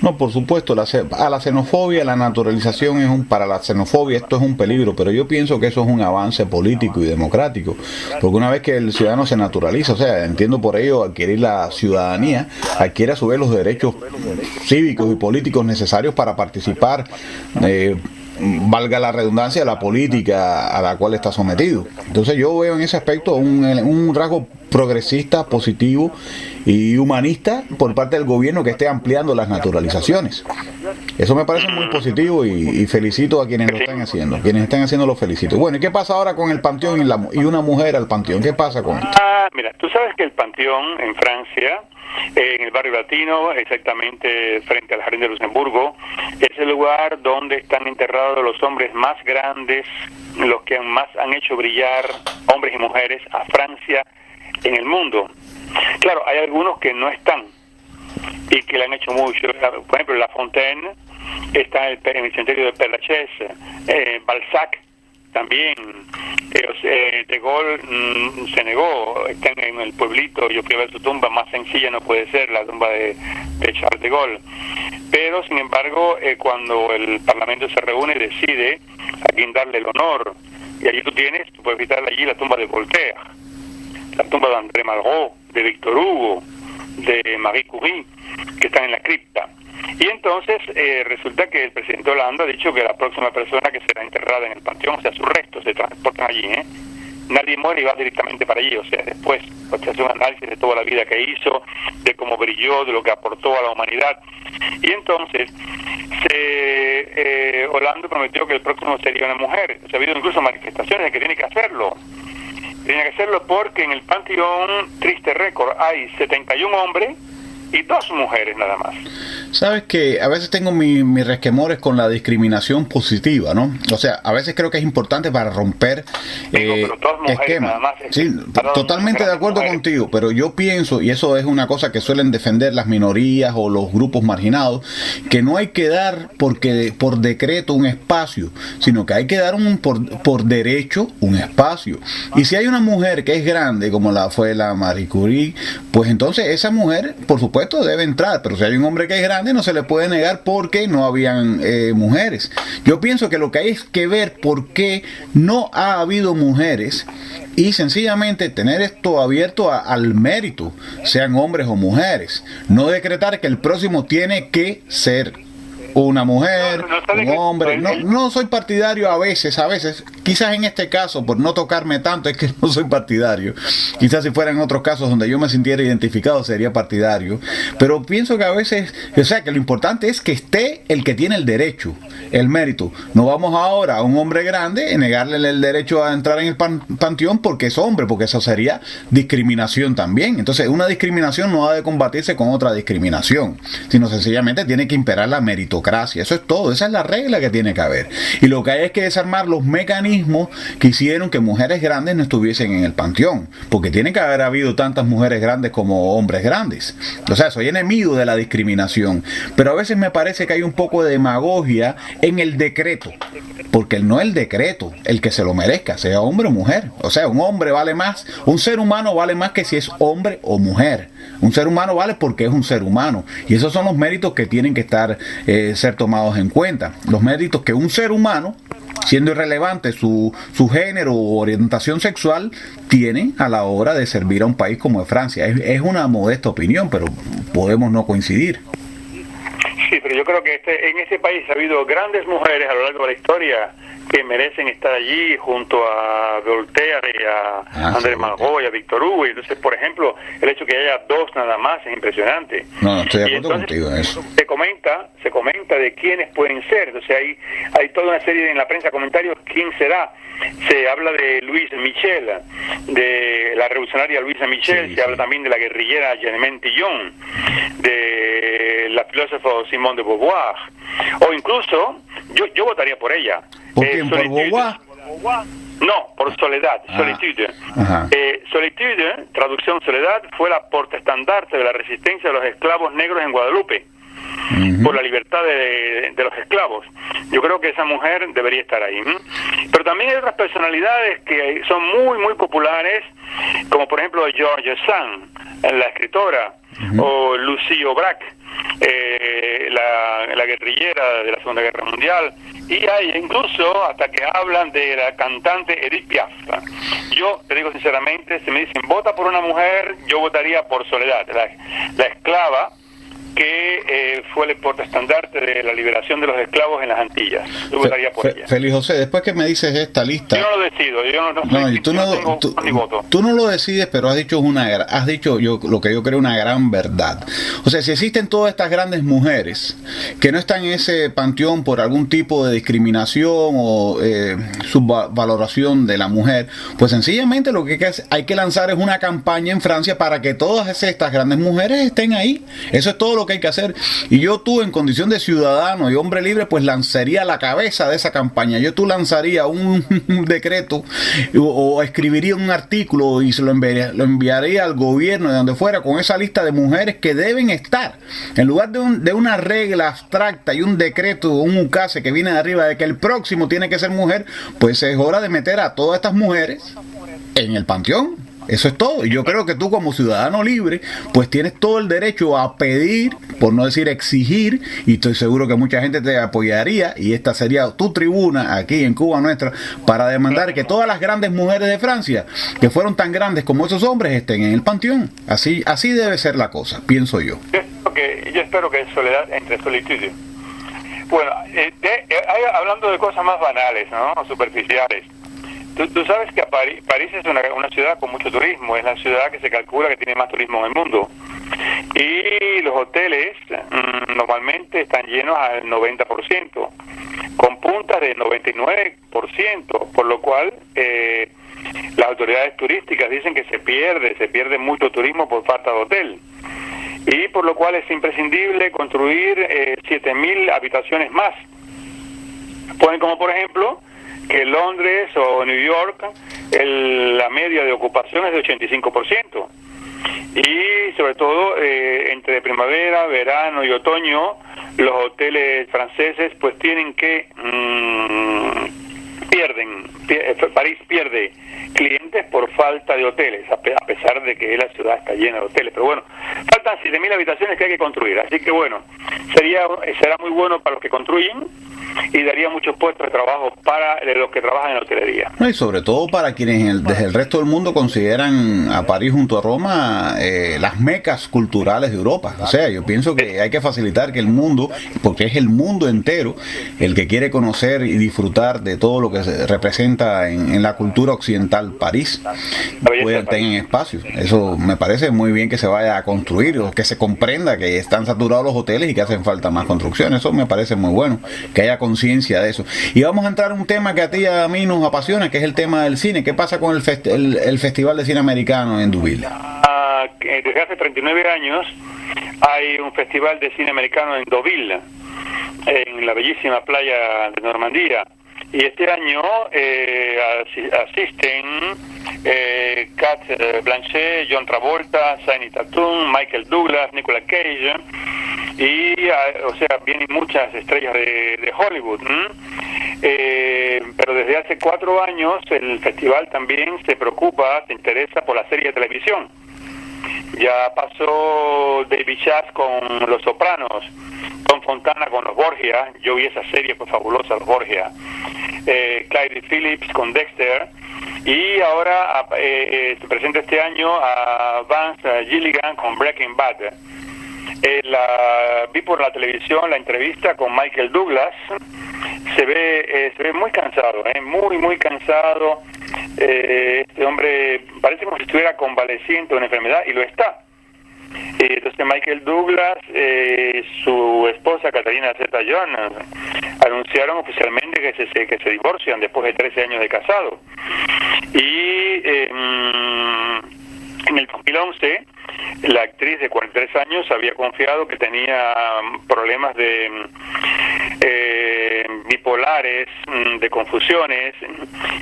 No, por supuesto, a la xenofobia, la naturalización para la xenofobia esto es un peligro, pero yo pienso que eso es un avance político y democrático, porque una vez que el ciudadano se naturaliza, o sea, entiendo por ello adquirir la ciudadanía, adquiere a su vez los derechos cívicos y políticos necesarios para participar, valga la redundancia, la política a la cual está sometido. Entonces yo veo en ese aspecto un rasgo progresista, positivo y humanista por parte del gobierno que esté ampliando las naturalizaciones. Eso me parece muy positivo y felicito a quienes lo están haciendo. Quienes están haciendo lo felicito. Bueno, ¿y qué pasa ahora con el Panteón y una mujer al Panteón? ¿Qué pasa con esto? Mira, tú sabes que el Panteón en Francia, en el barrio latino, exactamente frente al Jardín de Luxemburgo, es el lugar donde están enterrados los hombres más grandes, los que más han hecho brillar, hombres y mujeres, a Francia en el mundo. Claro, hay algunos que no están y que le han hecho mucho. Por ejemplo, La Fontaine está en el cementerio de Père Lachaise, Balzac también, De Gaulle se negó, está en el pueblito. Yo fui a ver su tumba, más sencilla no puede ser la tumba de Charles de Gaulle, pero sin embargo cuando el Parlamento se reúne decide a quién darle el honor, y allí tú puedes visitar allí la tumba de Voltaire, la tumba de André Malraux, de Victor Hugo, de Marie Curie, que están en la cripta. Y entonces resulta que el presidente Hollande ha dicho que la próxima persona que será enterrada en el Panteón, o sea, sus restos se transportan allí, nadie muere y va directamente para allí, o sea, después se hace un análisis de toda la vida que hizo, de cómo brilló, de lo que aportó a la humanidad. Y entonces Hollande prometió que el próximo sería una mujer. O sea, ha habido incluso manifestaciones de que tiene que hacerlo. Tiene que hacerlo porque en el Panteón, triste récord, hay 71 hombres y 2 mujeres nada más. Sabes que a veces tengo mis resquemores con la discriminación positiva, ¿no? O sea, a veces creo que es importante para romper esquemas. Sí, totalmente de acuerdo contigo, pero yo pienso, y eso es una cosa que suelen defender las minorías o los grupos marginados, que no hay que dar por decreto un espacio, sino que hay que dar por derecho un espacio. Y si hay una mujer que es grande, como fue la Marie Curie, pues entonces esa mujer, por supuesto, debe entrar, pero si hay un hombre que es grande, no se le puede negar porque no habían mujeres. Yo pienso que lo que hay es que ver por qué no ha habido mujeres y sencillamente tener esto abierto al mérito, sean hombres o mujeres. No decretar que el próximo tiene que ser una mujer, un hombre. No soy partidario a veces, quizás en este caso, por no tocarme tanto, es que no soy partidario. Quizás si fuera en otros casos donde yo me sintiera identificado sería partidario, pero pienso que a veces, o sea, que lo importante es que esté el que tiene el derecho, el mérito. No vamos ahora a un hombre grande y negarle el derecho a entrar en el panteón porque es hombre, porque eso sería discriminación también. Entonces, una discriminación no ha de combatirse con otra discriminación, sino sencillamente tiene que imperar la meritocracia. Eso es todo, esa es la regla que tiene que haber. Y lo que hay es que desarmar los mecanismos que hicieron que mujeres grandes no estuviesen en el panteón, porque tiene que haber habido tantas mujeres grandes como hombres grandes. O sea, soy enemigo de la discriminación, pero a veces me parece que hay un poco de demagogia en el decreto, porque no el decreto, el que se lo merezca, sea hombre o mujer. O sea, un hombre vale más, un ser humano vale más que si es hombre o mujer. Un ser humano vale porque es un ser humano, y esos son los méritos que tienen que estar ser tomados en cuenta. Los méritos que un ser humano, siendo irrelevante su género o orientación sexual, tiene a la hora de servir a un país como Francia. Es una modesta opinión, pero podemos no coincidir. Sí, pero yo creo que en ese país ha habido grandes mujeres a lo largo de la historia que merecen estar allí junto a Voltaire y a André Malraux y a Victor Hugo. Y entonces, por ejemplo, el hecho que haya 2 nada más es impresionante. No, estoy de acuerdo contigo en eso. Se comenta de quiénes pueden ser. Entonces hay toda una serie en la prensa comentarios quién será. Se habla de Louise Michel, de la revolucionaria Louise Michel, se habla también de la guerrillera Germaine Tillon, de la filósofa Simone de Beauvoir, o incluso yo votaría por ella. ¿Por quién? ¿Por Beauvoir? No, por Soledad, Solitude. Solitude, traducción Soledad, fue la portaestandarte de la resistencia de los esclavos negros en Guadalupe, por la libertad de los esclavos. Yo creo que esa mujer debería estar ahí. Pero también hay otras personalidades que son muy, muy populares, como por ejemplo George Sand, la escritora, o Lucie Aubrac, la guerrillera de la Segunda Guerra Mundial, y hay incluso hasta que hablan de la cantante Edith Piaf. Yo te digo sinceramente, si me dicen vota por una mujer, yo votaría por Soledad, la esclava que fue el portaestandarte de la liberación de los esclavos en las Antillas. Yo votaría por ella. Félix José, después que me dices esta lista... Yo no lo decido, tú no lo decides, pero has dicho lo que yo creo una gran verdad. O sea, si existen todas estas grandes mujeres que no están en ese panteón por algún tipo de discriminación o subvaloración de la mujer, pues sencillamente lo que hay que lanzar es una campaña en Francia para que todas estas grandes mujeres estén ahí. Eso es todo lo que hay que hacer. Y tú, en condición de ciudadano y hombre libre, pues lanzaría la cabeza de esa campaña. Tú lanzaría un decreto o escribiría un artículo y se lo enviaría al gobierno de donde fuera con esa lista de mujeres que deben estar. En lugar de una regla abstracta y un decreto o un ucase que viene de arriba de que el próximo tiene que ser mujer, pues es hora de meter a todas estas mujeres en el panteón. Eso es todo. Y yo creo que tú, como ciudadano libre, pues tienes todo el derecho a pedir, por no decir exigir, y estoy seguro que mucha gente te apoyaría, y esta sería tu tribuna aquí en Cuba Nuestra, para demandar que todas las grandes mujeres de Francia, que fueron tan grandes como esos hombres, estén en el panteón. Así debe ser la cosa, pienso yo. Yo espero que soledad entre solitud. Bueno, hablando de cosas más banales, ¿no? Superficiales. Tú sabes que París es una ciudad con mucho turismo, es la ciudad que se calcula que tiene más turismo en el mundo. Y los hoteles normalmente están llenos al 90%, con puntas del 99%, por lo cual las autoridades turísticas dicen que se pierde mucho turismo por falta de hotel. Y por lo cual es imprescindible construir 7.000 habitaciones más. Ponen como por ejemplo que Londres o New York la media de ocupación es de 85%. Y sobre todo entre primavera, verano y otoño, los hoteles franceses pues tienen que París pierde clientes por falta de hoteles, a pesar de que la ciudad está llena de hoteles. Pero bueno, faltan 7.000 habitaciones que hay que construir, así que bueno, será muy bueno para los que construyen y daría muchos puestos de trabajo para los que trabajan en hotelería. No, y sobre todo para quienes desde el resto del mundo consideran a París junto a Roma las mecas culturales de Europa. O sea, yo pienso que hay que facilitar que el mundo, porque es el mundo entero el que quiere conocer y disfrutar de todo lo que se representa en la cultura occidental París, puedan tener espacios. Eso me parece muy bien que se vaya a construir, o que se comprenda que están saturados los hoteles y que hacen falta más construcción. Eso me parece muy bueno, que haya conciencia de eso. Y vamos a entrar en un tema que a ti y a mí nos apasiona, que es el tema del cine. ¿Qué pasa con el Festival de Cine Americano en Deauville? Desde hace 39 años hay un festival de cine americano en Deauville, en la bellísima playa de Normandía. Y este año asisten Cate Blanchett, John Travolta, Channing Tatum, Michael Douglas, Nicolas Cage, y o sea, vienen muchas estrellas de Hollywood. Pero desde hace 4 años el festival también se interesa por la serie de televisión. Ya pasó David Chase con Los Sopranos, Tom Fontana con Los Borgia, yo vi esa serie, fue fabulosa, Los Borgia, Clyde Phillips con Dexter, y ahora se presenta este año a Vince Gilligan con Breaking Bad. Vi por la televisión la entrevista con Michael Douglas. Se ve muy cansado, muy cansado. Este hombre parece como si estuviera convaleciente de una enfermedad, y lo está. Entonces Michael Douglas, su esposa Catherine Zeta-Jones anunciaron oficialmente que se divorcian después de 13 años de casado. Y en el 2011 la actriz de 43 años había confiado que tenía problemas de bipolares, de confusiones,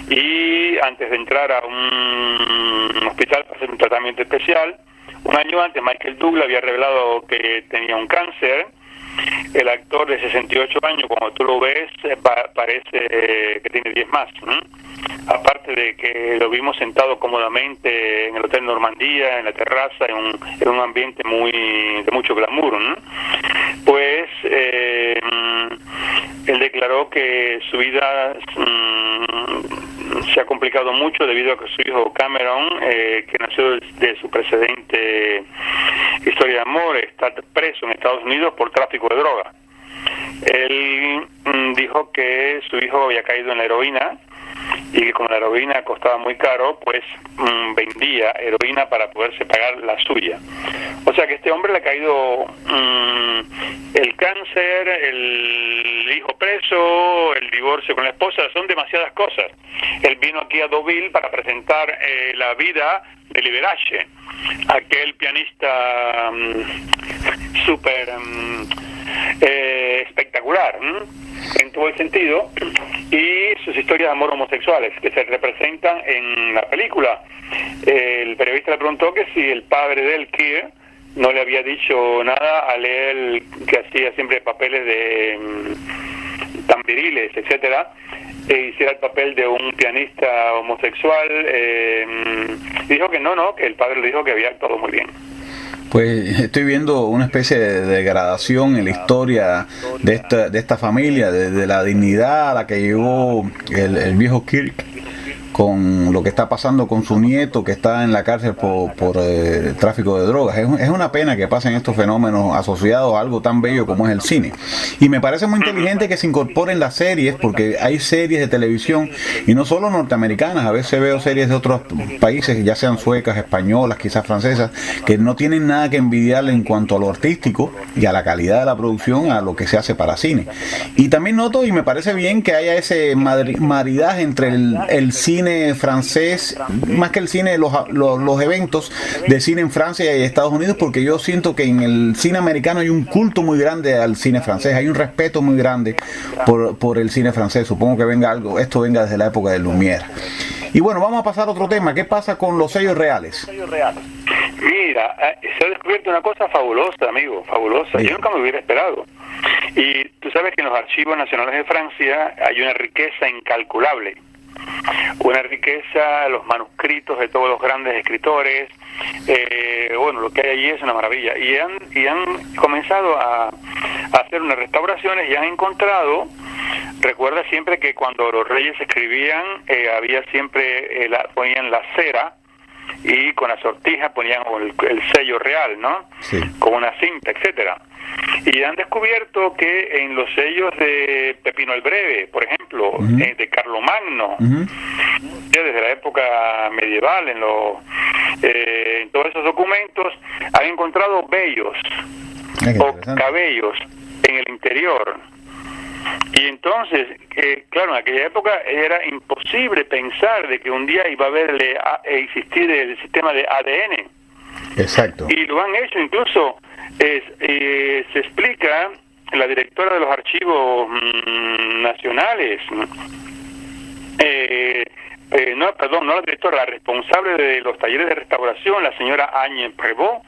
y antes de entrar a un hospital para hacer un tratamiento especial, un año antes Michael Douglas había revelado que tenía un cáncer. El actor de 68 años, cuando tú lo ves, parece que tiene 10 más. Aparte de que lo vimos sentado cómodamente en el Hotel Normandía, en la terraza, en un ambiente de mucho glamour. Pues él declaró que su vida se ha complicado mucho debido a que su hijo Cameron, que nació de su precedente historia de amor, está preso en Estados Unidos por tráfico de droga. Él dijo que su hijo había caído en la heroína y que como la heroína costaba muy caro, pues vendía heroína para poderse pagar la suya. O sea que a este hombre le ha caído el cáncer, el hijo preso, el divorcio con la esposa, son demasiadas cosas. Él vino aquí a Deauville para presentar la vida de Liberace, aquel pianista súper espectacular en todo el sentido, y sus historias de amor homosexuales que se representan en la película. El periodista le preguntó que si el padre de él, Keir, no le había dicho nada a él, que hacía siempre papeles de tan viriles, etcétera, hiciera el papel de un pianista homosexual. Dijo que no, que el padre le dijo que había actuado muy bien. Pues estoy viendo una especie de degradación en la historia de esta familia, de la dignidad a la que llegó el viejo Kirk, con lo que está pasando con su nieto que está en la cárcel por tráfico de drogas. Es una pena que pasen estos fenómenos asociados a algo tan bello como es el cine. Y me parece muy inteligente que se incorporen las series, porque hay series de televisión, y no solo norteamericanas, a veces veo series de otros países, ya sean suecas, españolas, quizás francesas, que no tienen nada que envidiarle en cuanto a lo artístico y a la calidad de la producción a lo que se hace para cine. Y también noto, y me parece bien, que haya ese maridaje entre el cine francés, más que el cine, los eventos de cine en Francia y Estados Unidos, porque yo siento que en el cine americano hay un culto muy grande al cine francés, hay un respeto muy grande por el cine francés. Supongo que esto venga desde la época de Lumière. Y bueno, vamos a pasar a otro tema. ¿Qué pasa con los sellos reales? Mira, se ha descubierto una cosa fabulosa, amigo, fabulosa. Sí. Yo nunca me hubiera esperado. Y tú sabes que en los archivos nacionales de Francia hay una riqueza incalculable. Una riqueza, los manuscritos de todos los grandes escritores, bueno, lo que hay allí es una maravilla. Y han comenzado a hacer unas restauraciones y han encontrado, recuerda siempre que cuando los reyes escribían, había siempre, ponían la cera, y con la sortija ponían el sello real, ¿no? Sí. Con una cinta, etcétera. Y han descubierto que en los sellos de Pepino el Breve, por ejemplo, de Carlomagno, ya desde la época medieval, en todos esos documentos, han encontrado vellos o cabellos en el interior. Y entonces, claro, en aquella época era imposible pensar de que un día iba a existir el sistema de ADN. Exacto. Y lo han hecho, incluso se explica, la directora de los archivos nacionales, no la directora, la responsable de los talleres de restauración, la señora Agnès Prévost,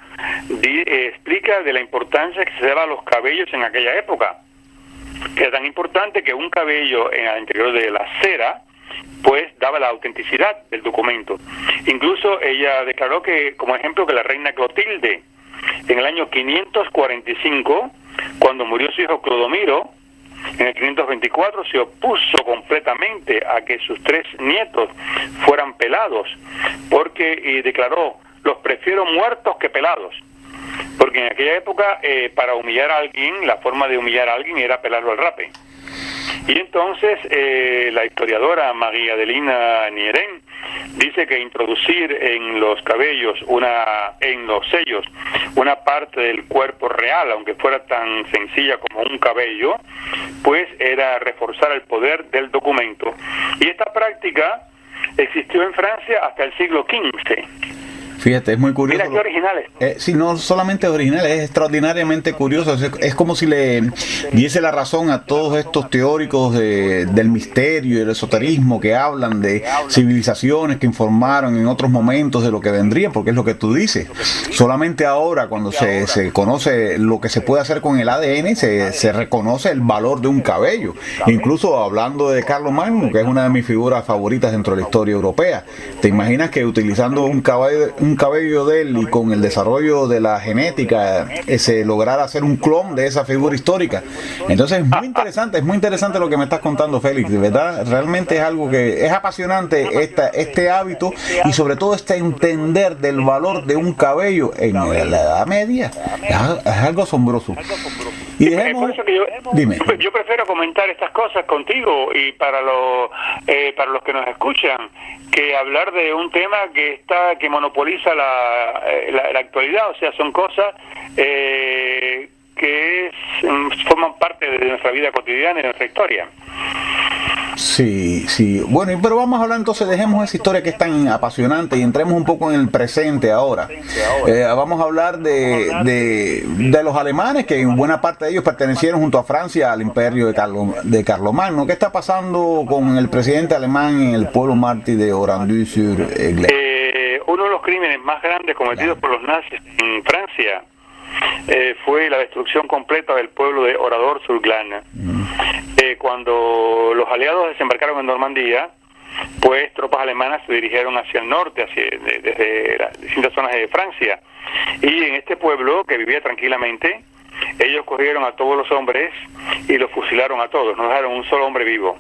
explica de la importancia que se daba a los cabellos en aquella época, que era tan importante que un cabello en el interior de la cera pues daba la autenticidad del documento. Incluso ella declaró que, como ejemplo, que la reina Clotilde, en el año 545, cuando murió su hijo Clodomiro, en el 524 se opuso completamente a que sus 3 nietos fueran pelados, porque declaró: los prefiero muertos que pelados. Porque en aquella época, para humillar a alguien, la forma de humillar a alguien era pelarlo al rape. Y entonces la historiadora María Adelina Nieren dice que introducir en los cabellos, en los sellos, una parte del cuerpo real, aunque fuera tan sencilla como un cabello, pues era reforzar el poder del documento. Y esta práctica existió en Francia hasta el siglo XV. Fíjate, es muy curioso. Mira qué originales. Sí, no solamente originales, es extraordinariamente curioso. Es como si le diese la razón a todos estos teóricos del misterio y del esoterismo que hablan de civilizaciones que informaron en otros momentos de lo que vendría, porque es lo que tú dices. Solamente ahora, cuando se conoce lo que se puede hacer con el ADN, se reconoce el valor de un cabello. Incluso hablando de Carlomagno, que es una de mis figuras favoritas dentro de la historia europea. ¿Te imaginas que utilizando un un cabello de él y con el desarrollo de la genética se lograra hacer un clon de esa figura histórica. Entonces es muy interesante lo que me estás contando, Félix, de verdad, realmente es algo que es apasionante este hábito y sobre todo este entender del valor de un cabello en la Edad Media, es algo asombroso. Y por eso que yo prefiero comentar estas cosas contigo y para los que nos escuchan, que hablar de un tema que monopoliza la actualidad. O sea, son cosas que forman parte de nuestra vida cotidiana y de nuestra historia. Sí, sí. Bueno, pero vamos a hablar entonces, dejemos esa historia que es tan apasionante y entremos un poco en el presente ahora. Vamos a hablar de los alemanes, que en buena parte de ellos pertenecieron junto a Francia al imperio de Carlomagno. ¿Qué está pasando con el presidente alemán en el pueblo mártir de Orange-sur-Glane? Uno de los crímenes más grandes cometidos por los nazis en Francia fue la destrucción completa del pueblo de Oradour-sur-Glane. Cuando los aliados desembarcaron en Normandía, pues tropas alemanas se dirigieron hacia el norte, desde las distintas zonas de Francia, y en este pueblo, que vivía tranquilamente, ellos cogieron a todos los hombres y los fusilaron a todos, no dejaron un solo hombre vivo.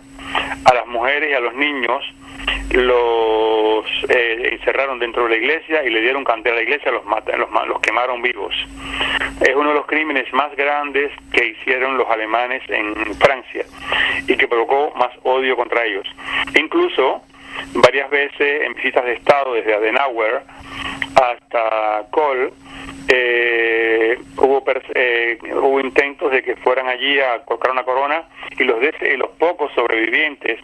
A las mujeres y a los niños los encerraron dentro de la iglesia y le dieron candela a la iglesia, los quemaron vivos. Es uno de los crímenes más grandes que hicieron los alemanes en Francia y que provocó más odio contra ellos. Incluso varias veces en visitas de Estado desde Adenauer hasta Kohl hubo intentos de que fueran allí a colocar una corona, y los pocos sobrevivientes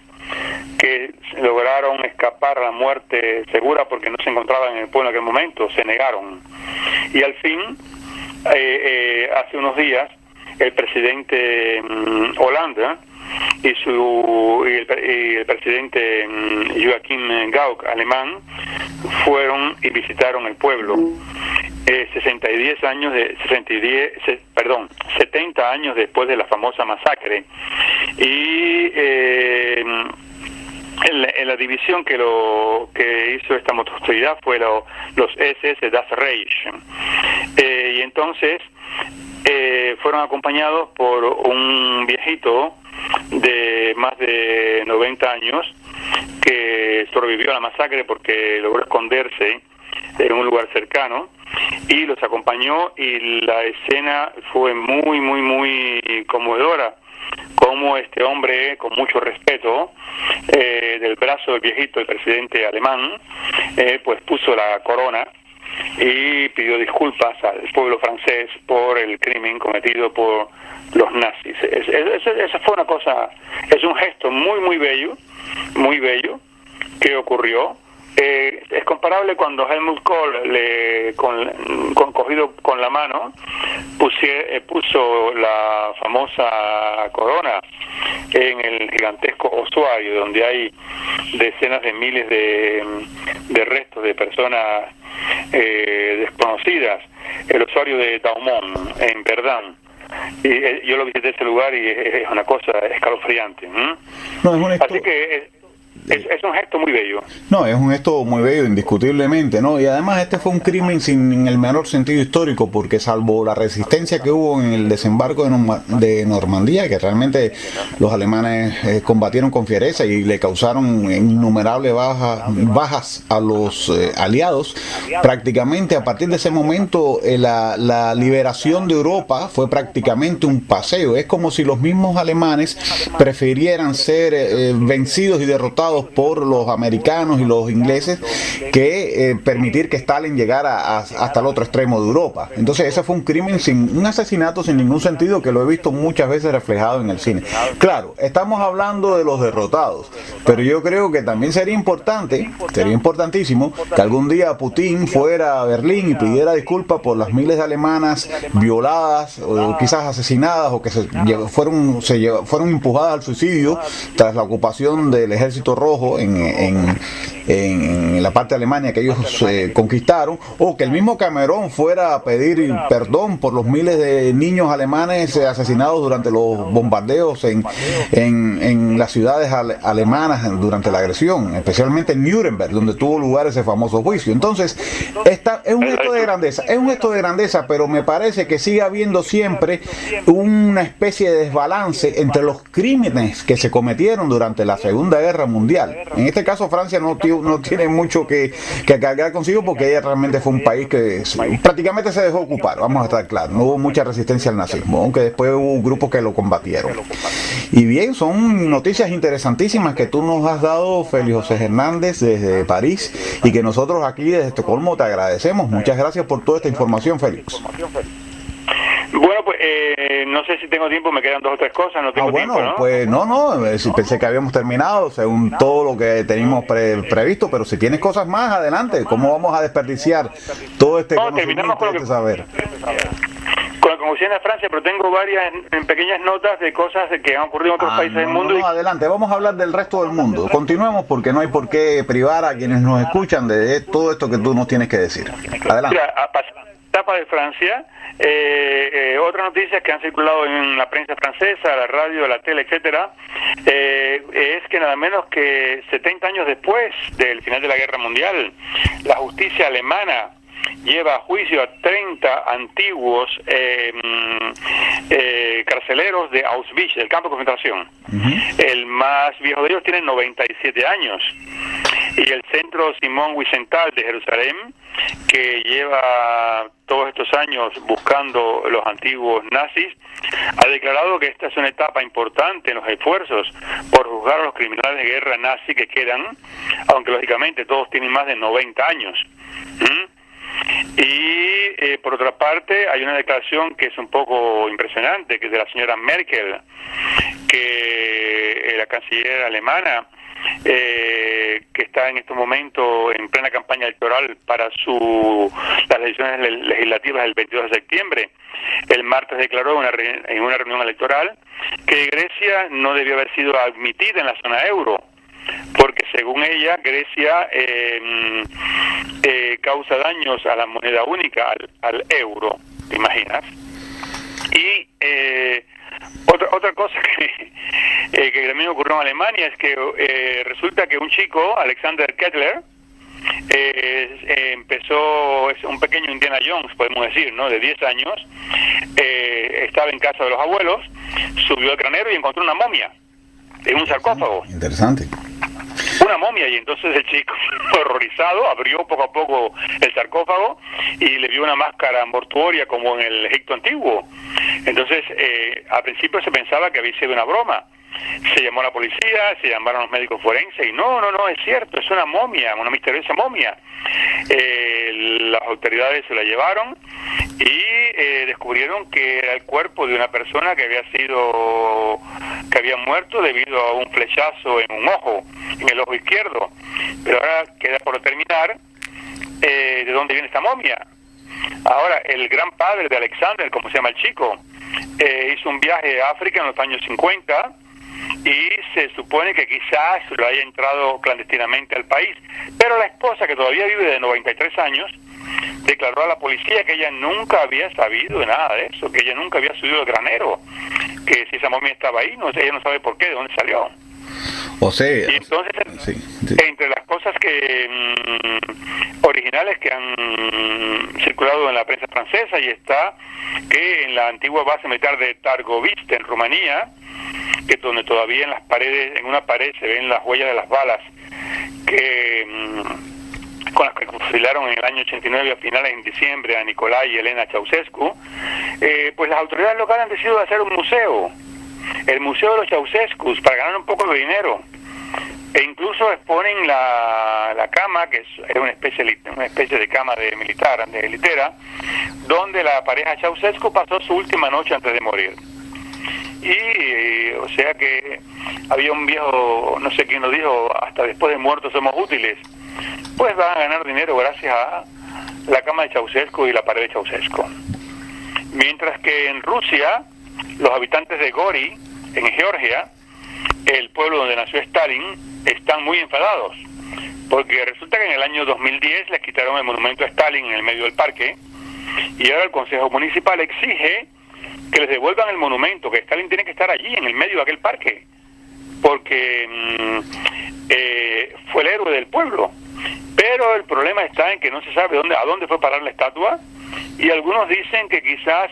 que lograron escapar a la muerte segura porque no se encontraban en el pueblo en aquel momento se negaron. Y al fin, hace unos días, el presidente Hollande y el presidente Joachim Gauck, alemán, fueron y visitaron el pueblo. 70 años después de la famosa masacre, y en la división que hizo esta monstruosidad fue los SS Das Reich, y entonces fueron acompañados por un viejito de más de 90 años que sobrevivió a la masacre porque logró esconderse en un lugar cercano, y los acompañó, y la escena fue muy, muy, muy conmovedora, como este hombre, con mucho respeto, del brazo del viejito, el presidente alemán, pues puso la corona y pidió disculpas al pueblo francés por el crimen cometido por los nazis. Esa fue una cosa, es un gesto muy, muy bello que ocurrió. Es comparable cuando Helmut Kohl, cogido con la mano, puso la famosa corona en el gigantesco osuario, donde hay decenas de miles de restos de personas desconocidas, el osuario de Daumont, en Verdun. Y yo lo visité ese lugar y es una cosa escalofriante. Así que es un gesto muy bello. No, es un gesto muy bello, indiscutiblemente, ¿no? Y además este fue un crimen sin el menor sentido histórico, porque salvo la resistencia que hubo en el desembarco de Normandía, que realmente los alemanes combatieron con fiereza y le causaron innumerables bajas a los aliados, prácticamente a partir de ese momento la liberación de Europa fue prácticamente un paseo. Es como si los mismos alemanes prefirieran ser vencidos y derrotados por los americanos y los ingleses que permitir que Stalin llegara hasta el otro extremo de Europa. Entonces ese fue un asesinato sin ningún sentido, que lo he visto muchas veces reflejado en el cine. Claro, estamos hablando de los derrotados, pero yo creo que también sería importantísimo que algún día Putin fuera a Berlín y pidiera disculpas por las miles de alemanas violadas o quizás asesinadas, o que fueron empujadas al suicidio tras la ocupación del ejército rojo en la parte de Alemania que ellos conquistaron, o que el mismo Cameron fuera a pedir perdón por los miles de niños alemanes asesinados durante los bombardeos en las ciudades alemanas durante la agresión, especialmente en Nuremberg, donde tuvo lugar ese famoso juicio. Entonces, es un gesto de grandeza, pero me parece que sigue habiendo siempre una especie de desbalance entre los crímenes que se cometieron durante la Segunda Guerra Mundial. En este caso, Francia no tiene mucho que cargar consigo, porque ella realmente fue un país que prácticamente se dejó ocupar, vamos a estar claros. No hubo mucha resistencia al nazismo, aunque después hubo grupos que lo combatieron. Y bien, son noticias interesantísimas que tú nos has dado, Félix José Hernández, desde París, y que nosotros aquí desde Estocolmo te agradecemos. Muchas gracias por toda esta información, Félix. Bueno, pues no sé si tengo tiempo, me quedan 2 o 3 cosas, no tengo tiempo, ¿no? Pues no, pensé que habíamos terminado según todo lo que teníamos previsto, pero si tienes cosas más, adelante. ¿Cómo vamos a desperdiciar todo este conocimiento y este saber? Con la conclusión de Francia, pero tengo varias en pequeñas notas de cosas que han ocurrido en otros países del mundo. Adelante, vamos a hablar del resto del mundo. Continuemos, porque no hay por qué privar a quienes nos escuchan de todo esto que tú nos tienes que decir. Adelante. Mira, etapa de Francia, otras noticias que han circulado en la prensa francesa, la radio, la tele, etcétera, es que nada menos que 70 años después del final de la Guerra Mundial, la justicia alemana lleva a juicio a 30 antiguos carceleros de Auschwitz, del campo de concentración. El más viejo de ellos tiene 97 años. Y el Centro Simón Wiesenthal de Jerusalén, que lleva todos estos años buscando los antiguos nazis, ha declarado que esta es una etapa importante en los esfuerzos por juzgar a los criminales de guerra nazi que quedan, aunque lógicamente todos tienen más de 90 años. Y por otra parte hay una declaración que es un poco impresionante, que es de la señora Merkel, que la canciller alemana, que está en estos momentos en plena campaña electoral para las elecciones legislativas del 22 de septiembre, el martes declaró en una reunión electoral que Grecia no debió haber sido admitida en la zona euro, porque según ella Grecia causa daños a la moneda única, al euro, ¿te imaginas? Y otra cosa que también ocurrió en Alemania es que resulta que un chico, Alexander Kettler, es un pequeño Indiana Jones, podemos decir, ¿no?, de 10 años, estaba en casa de los abuelos, subió al granero y encontró una momia en un sarcófago. Interesante. Una momia, y entonces el chico, horrorizado, abrió poco a poco el sarcófago y le vio una máscara mortuoria como en el Egipto antiguo. Entonces, al principio se pensaba que había sido una broma. Se llamó a la policía, se llamaron los médicos forenses y no, es cierto, es una momia, una misteriosa momia. Las autoridades se la llevaron y descubrieron que era el cuerpo de una persona que había muerto debido a un flechazo en un ojo, en el ojo izquierdo. Pero ahora queda por determinar de dónde viene esta momia. Ahora, el gran padre de Alexander, como se llama el chico, hizo un viaje a África en los años 50 y se supone que quizás lo haya entrado clandestinamente al país, pero la esposa, que todavía vive de 93 años, declaró a la policía que ella nunca había sabido de nada de eso, que ella nunca había subido al granero, que si esa momia estaba ahí, ella no sabe por qué, de dónde salió. O sea, y entonces, sí. Entre las cosas originales que han circulado en la prensa francesa, y está que en la antigua base militar de Targoviste, en Rumanía, que donde todavía en las paredes, en una pared se ven las huellas de las balas con las que fusilaron en el año 89 a finales en diciembre a Nicolai y Elena Ceausescu, pues las autoridades locales han decidido hacer un museo, el Museo de los Ceausescus, para ganar un poco de dinero, e incluso exponen la cama, que es una especie de cama de militar, de litera, donde la pareja Ceausescu pasó su última noche antes de morir. Y o sea que había un viejo, no sé quién lo dijo, hasta después de muertos somos útiles. Pues van a ganar dinero gracias a la cama de Ceausescu y la pared de Ceausescu. Mientras que en Rusia, los habitantes de Gori, en Georgia, el pueblo donde nació Stalin, están muy enfadados, porque resulta que en el año 2010 les quitaron el monumento a Stalin en el medio del parque, y ahora el Consejo Municipal exige que les devuelvan el monumento, que Stalin tiene que estar allí, en el medio de aquel parque, porque fue el héroe del pueblo. Pero el problema está en que no se sabe a dónde fue parar la estatua, y algunos dicen que quizás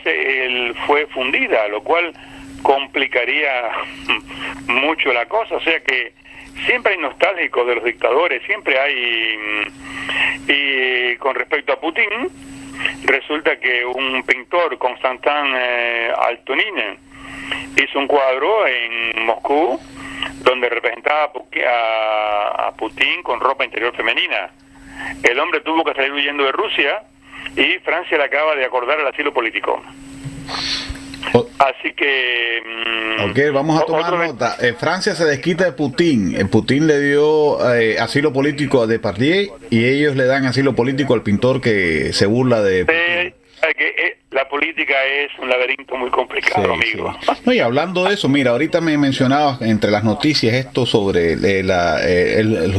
fue fundida, lo cual complicaría mucho la cosa. O sea que siempre hay nostálgicos de los dictadores, siempre hay. Y con respecto a Putin, resulta que un pintor, Konstantin Altoninen, hizo un cuadro en Moscú donde representaba a Putin con ropa interior femenina. El hombre tuvo que salir huyendo de Rusia y Francia le acaba de acordar el asilo político. Así que... Ok, vamos a tomar nota. Francia se desquita de Putin. Putin le dio asilo político a Depardieu y ellos le dan asilo político al pintor que se burla de Putin. La política es un laberinto muy complicado, amigo. Sí. No, y hablando de eso, mira, ahorita me mencionabas entre las noticias esto sobre el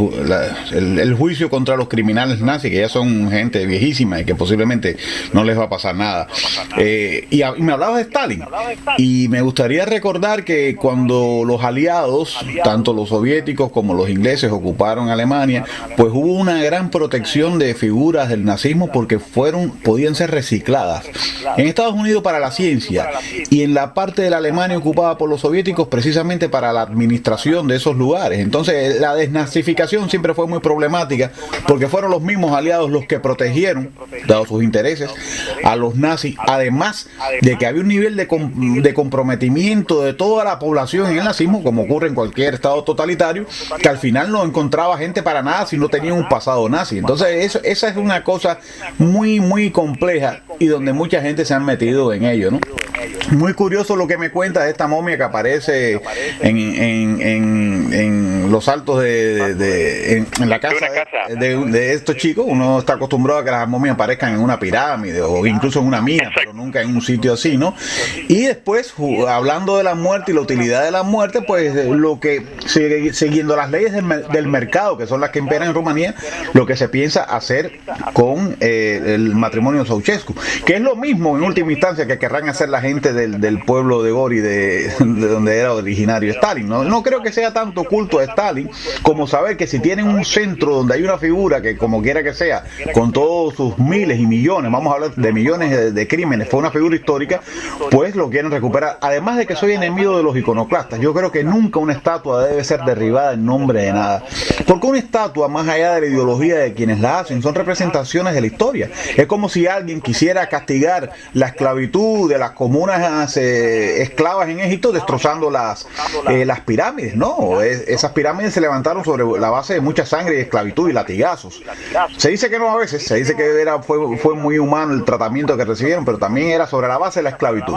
juicio contra los criminales nazis, que ya son gente viejísima y que posiblemente no les va a pasar nada. Y me hablabas de Stalin. Y me gustaría recordar que cuando los aliados, tanto los soviéticos como los ingleses, ocuparon Alemania, pues hubo una gran protección de figuras del nazismo porque podían ser recicladas. En Estados Unidos para la ciencia y en la parte de la Alemania ocupada por los soviéticos precisamente para la administración de esos lugares. Entonces la desnazificación siempre fue muy problemática porque fueron los mismos aliados los que protegieron, dado sus intereses, a los nazis, además de que había un nivel de comprometimiento de toda la población en el nazismo, como ocurre en cualquier estado totalitario, que al final no encontraba gente para nada si no tenían un pasado nazi. Entonces esa es una cosa muy muy compleja y donde mucha gente se han metido en ello, ¿no? Muy curioso lo que me cuenta de esta momia que aparece en los altos en la casa de estos chicos. Uno está acostumbrado a que las momias aparezcan en una pirámide o incluso en una mina, pero nunca en un sitio así, ¿no? Y después, hablando de la muerte y la utilidad de la muerte, pues lo que, siguiendo las leyes del mercado, que son las que imperan en Rumanía, lo que se piensa hacer con el matrimonio de Ceausescu, que es lo mismo en última instancia que querrán hacer la gente del pueblo de Gori, de donde era originario Stalin. No creo que sea tanto culto a Stalin como saber que si tienen un centro donde hay una figura que, como quiera que sea, con todos sus miles y millones, vamos a hablar de millones de crímenes, fue una figura histórica, pues lo quieren recuperar. Además de que soy enemigo de los iconoclastas, yo creo que nunca una estatua debe ser derribada en nombre de nada, porque una estatua, más allá de la ideología de quienes la hacen, son representaciones de la historia. Es como si alguien quisiera castigar la esclavitud de las comunas esclavas en Egipto destrozando las pirámides. No, esas pirámides se levantaron sobre la base de mucha sangre y esclavitud y latigazos. Se dice que no, a veces se dice que fue muy humano el tratamiento que recibieron, pero también era sobre la base de la esclavitud.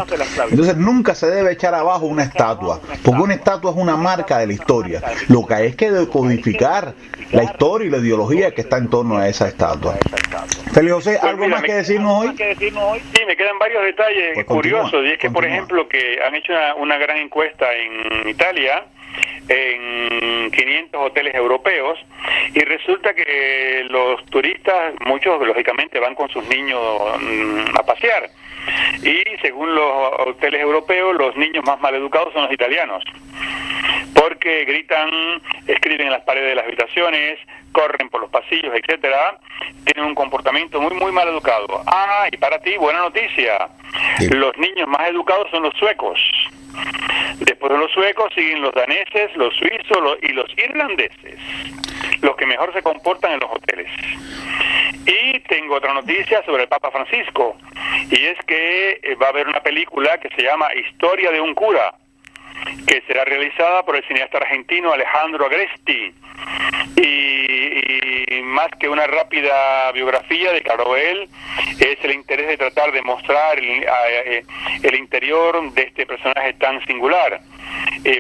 Entonces nunca se debe echar abajo una estatua, porque una estatua es una marca de la historia. Lo que hay es que decodificar la historia y la ideología que está en torno a esa estatua. Félix José, ¿algo más que decirnos hoy? Sí, me quedan varios detalles curiosos, y es que, por ejemplo, que han hecho una gran encuesta en Italia, en 500 hoteles europeos, y resulta que los turistas, muchos lógicamente van con sus niños a pasear, y según los hoteles europeos, los niños más maleducados son los italianos, porque gritan, escriben en las paredes de las habitaciones, corren por los pasillos, etcétera, tienen un comportamiento muy muy mal educado. Y para ti, buena noticia, sí. Los niños más educados son los suecos. Después de los suecos siguen los daneses, los suizos y los irlandeses, los que mejor se comportan en los hoteles. Y tengo otra noticia sobre el Papa Francisco, y es que va a haber una película que se llama Historia de un cura, que será realizada por el cineasta argentino Alejandro Agresti, y más que una rápida biografía, declaró él, es el interés de tratar de mostrar el interior de este personaje tan singular,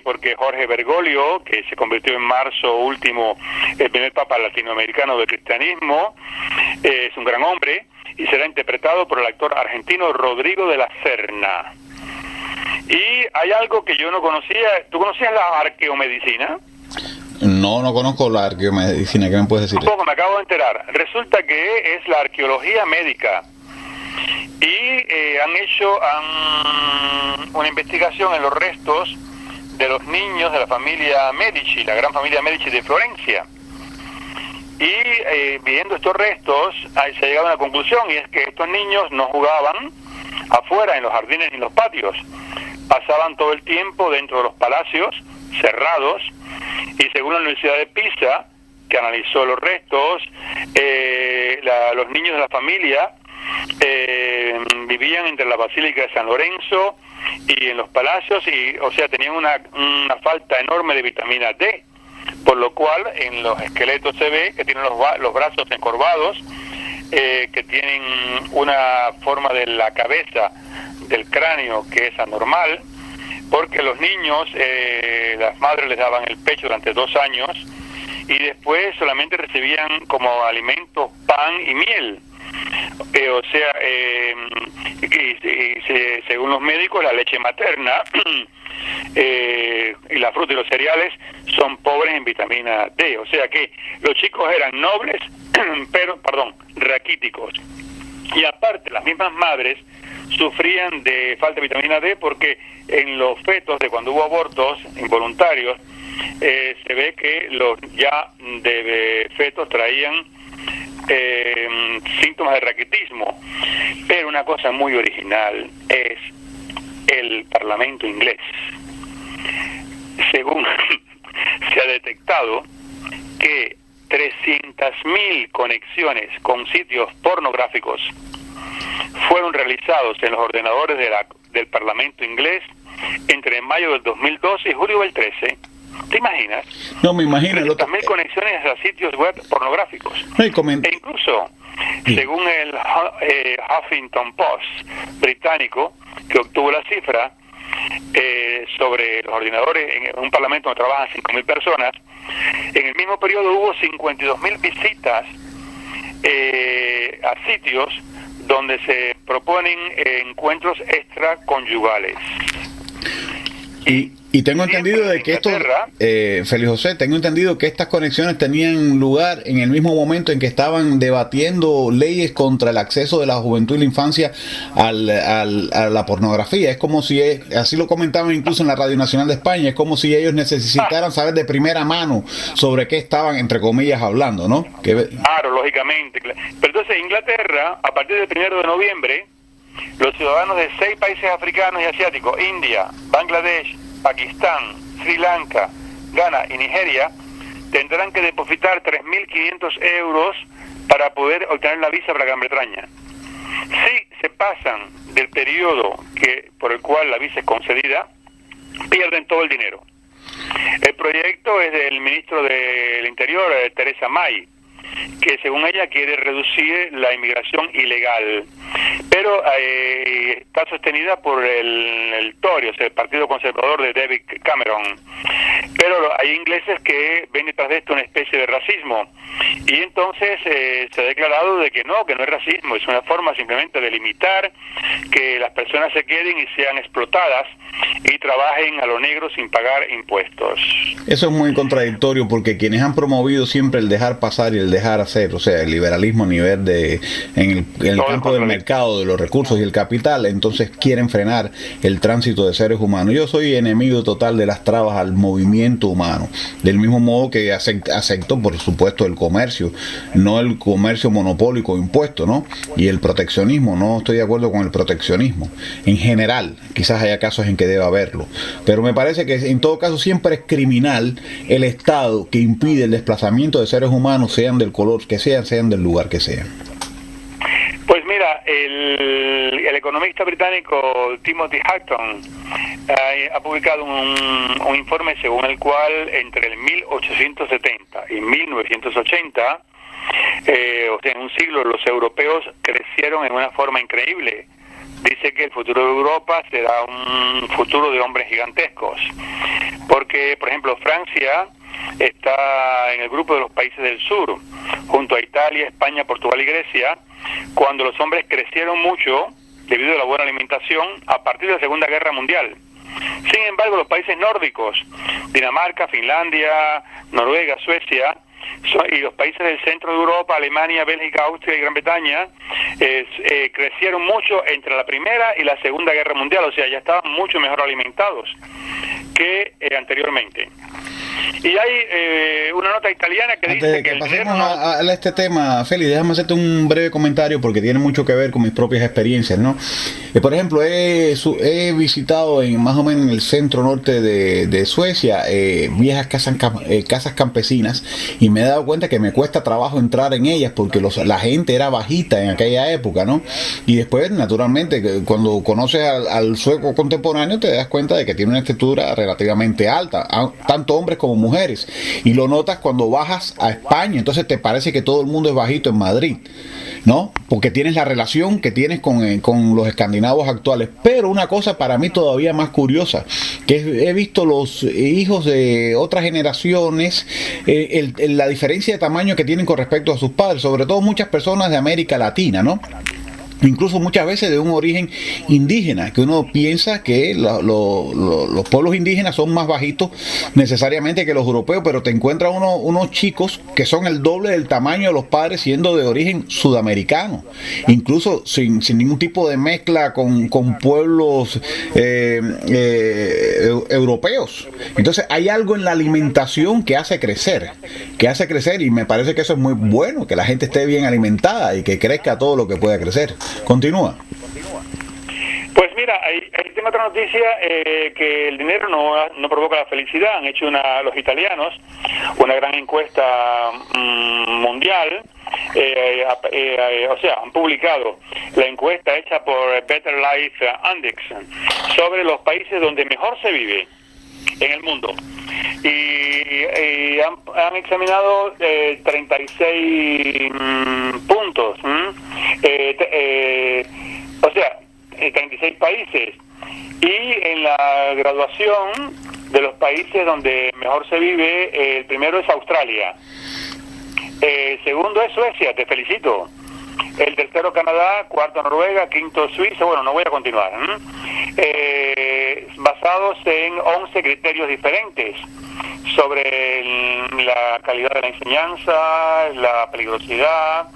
porque Jorge Bergoglio, que se convirtió en marzo último el primer papa latinoamericano del cristianismo, es un gran hombre y será interpretado por el actor argentino Rodrigo de la Serna. Y hay algo que yo no conocía. ¿Tú conocías la arqueomedicina? No conozco la arqueomedicina. ¿Qué me puedes decir? Un poco, me acabo de enterar. Resulta que es la arqueología médica. Y han hecho una investigación en los restos de los niños de la familia Medici, la gran familia Medici de Florencia. Y viendo estos restos, se ha llegado a una conclusión, y es que estos niños no jugaban afuera, en los jardines ni en los patios. Pasaban todo el tiempo dentro de los palacios, cerrados, y según la Universidad de Pisa, que analizó los restos, los niños de la familia vivían entre la Basílica de San Lorenzo y en los palacios, y o sea, tenían una falta enorme de vitamina D, por lo cual en los esqueletos se ve que tienen los brazos encorvados, que tienen una forma de la cabeza del cráneo que es anormal, porque los niños, las madres les daban el pecho durante 2 años y después solamente recibían como alimento pan y miel. O sea, según los médicos, la leche materna y la fruta y los cereales son pobres en vitamina D. O sea que los chicos eran nobles, pero, raquíticos. Y aparte, las mismas madres sufrían de falta de vitamina D porque en los fetos, de cuando hubo abortos involuntarios, se ve que los ya de fetos traían síntomas de raquitismo. Pero una cosa muy original es el Parlamento inglés. Según se ha detectado que 300.000 conexiones con sitios pornográficos fueron realizados en los ordenadores del Parlamento inglés entre mayo del 2012 y julio del 13. ¿Te imaginas? No, me imagino. 300.000 conexiones a sitios web pornográficos. No, e incluso, según el Huffington Post británico, que obtuvo la cifra sobre los ordenadores en un parlamento donde trabajan 5.000 personas, en el mismo periodo hubo 52.000 visitas a sitios donde se proponen encuentros extraconyugales. Y tengo entendido de que esto, Félix José, tengo entendido que estas conexiones tenían lugar en el mismo momento en que estaban debatiendo leyes contra el acceso de la juventud y la infancia a la pornografía. Es como si, así lo comentaban incluso en la Radio Nacional de España, es como si ellos necesitaran saber de primera mano sobre qué estaban, entre comillas, hablando, ¿no? Claro, lógicamente. Pero entonces Inglaterra, a partir del 1 de noviembre, los ciudadanos de 6 países africanos y asiáticos, India, Bangladesh, Pakistán, Sri Lanka, Ghana y Nigeria, tendrán que depositar 3.500 euros para poder obtener la visa para Gran Bretaña. Si se pasan del periodo por el cual la visa es concedida, pierden todo el dinero. El proyecto es del ministro del Interior, Theresa May, que según ella quiere reducir la inmigración ilegal, pero está sostenida por el Tory, o sea, el Partido Conservador de David Cameron. Pero hay ingleses que ven detrás de esto una especie de racismo, y entonces se ha declarado de que no es racismo, es una forma simplemente de limitar que las personas se queden y sean explotadas y trabajen a lo negro sin pagar impuestos. Eso es muy contradictorio, porque quienes han promovido siempre el dejar pasar y el dejar hacer, o sea, el liberalismo a nivel en el campo del mercado, de los recursos y el capital, entonces quieren frenar el tránsito de seres humanos. Yo soy enemigo total de las trabas al movimiento humano, del mismo modo que acepto, por supuesto, el comercio, no el comercio monopólico impuesto, ¿no? Y el proteccionismo, no estoy de acuerdo con el proteccionismo en general. Quizás haya casos en que deba haberlo, pero me parece que en todo caso siempre es criminal el Estado que impide el desplazamiento de seres humanos, sean del color que sean del lugar que sean. Pues mira, el economista británico Timothy Hutton ha publicado un informe según el cual entre el 1870 y 1980, o sea, en un siglo, los europeos crecieron en una forma increíble. Dice que el futuro de Europa será un futuro de hombres gigantescos, porque, por ejemplo, Francia está en el grupo de los países del sur, junto a Italia, España, Portugal y Grecia, cuando los hombres crecieron mucho debido a la buena alimentación a partir de la Segunda Guerra Mundial. Sin embargo, los países nórdicos, Dinamarca, Finlandia, Noruega, Suecia, y los países del centro de Europa, Alemania, Bélgica, Austria y Gran Bretaña, crecieron mucho entre la Primera y la Segunda Guerra Mundial, o sea, ya estaban mucho mejor alimentados que anteriormente. Y hay una nota italiana que dice que el pasemos a este tema, Félix, déjame hacerte un breve comentario porque tiene mucho que ver con mis propias experiencias, ¿no? Por ejemplo, he visitado más o menos en el centro norte de Suecia viejas casas campesinas, y me he dado cuenta que me cuesta trabajo entrar en ellas porque la gente era bajita en aquella época, ¿no? Y después, naturalmente, cuando conoces al sueco contemporáneo, te das cuenta de que tiene una estatura relativamente alta, tanto hombres como mujeres, y lo notas cuando bajas a España. Entonces te parece que todo el mundo es bajito en Madrid, ¿no? Porque tienes la relación que tienes con los escandinavos actuales. Pero una cosa para mí todavía más curiosa, que he visto los hijos de otras generaciones, la diferencia de tamaño que tienen con respecto a sus padres, sobre todo muchas personas de América Latina, ¿no? Incluso muchas veces de un origen indígena, que uno piensa que los pueblos indígenas son más bajitos necesariamente que los europeos, pero te encuentras unos chicos que son el doble del tamaño de los padres, siendo de origen sudamericano, incluso sin ningún tipo de mezcla con pueblos europeos. Entonces hay algo en la alimentación que hace crecer, y me parece que eso es muy bueno, que la gente esté bien alimentada y que crezca todo lo que pueda crecer. Continúa. Pues mira, tengo otra noticia, que el dinero no provoca la felicidad. Han hecho los italianos una gran encuesta mundial, o sea, han publicado la encuesta hecha por Better Life Index sobre los países donde mejor se vive en el mundo. Y han examinado 36 puntos, o sea, 36 países, y en la graduación de los países donde mejor se vive, el primero es Australia, el segundo es Suecia, te felicito, el tercero Canadá, cuarto Noruega, quinto Suiza. Bueno, no voy a continuar, basados en 11 criterios diferentes sobre la calidad de la enseñanza, la peligrosidad,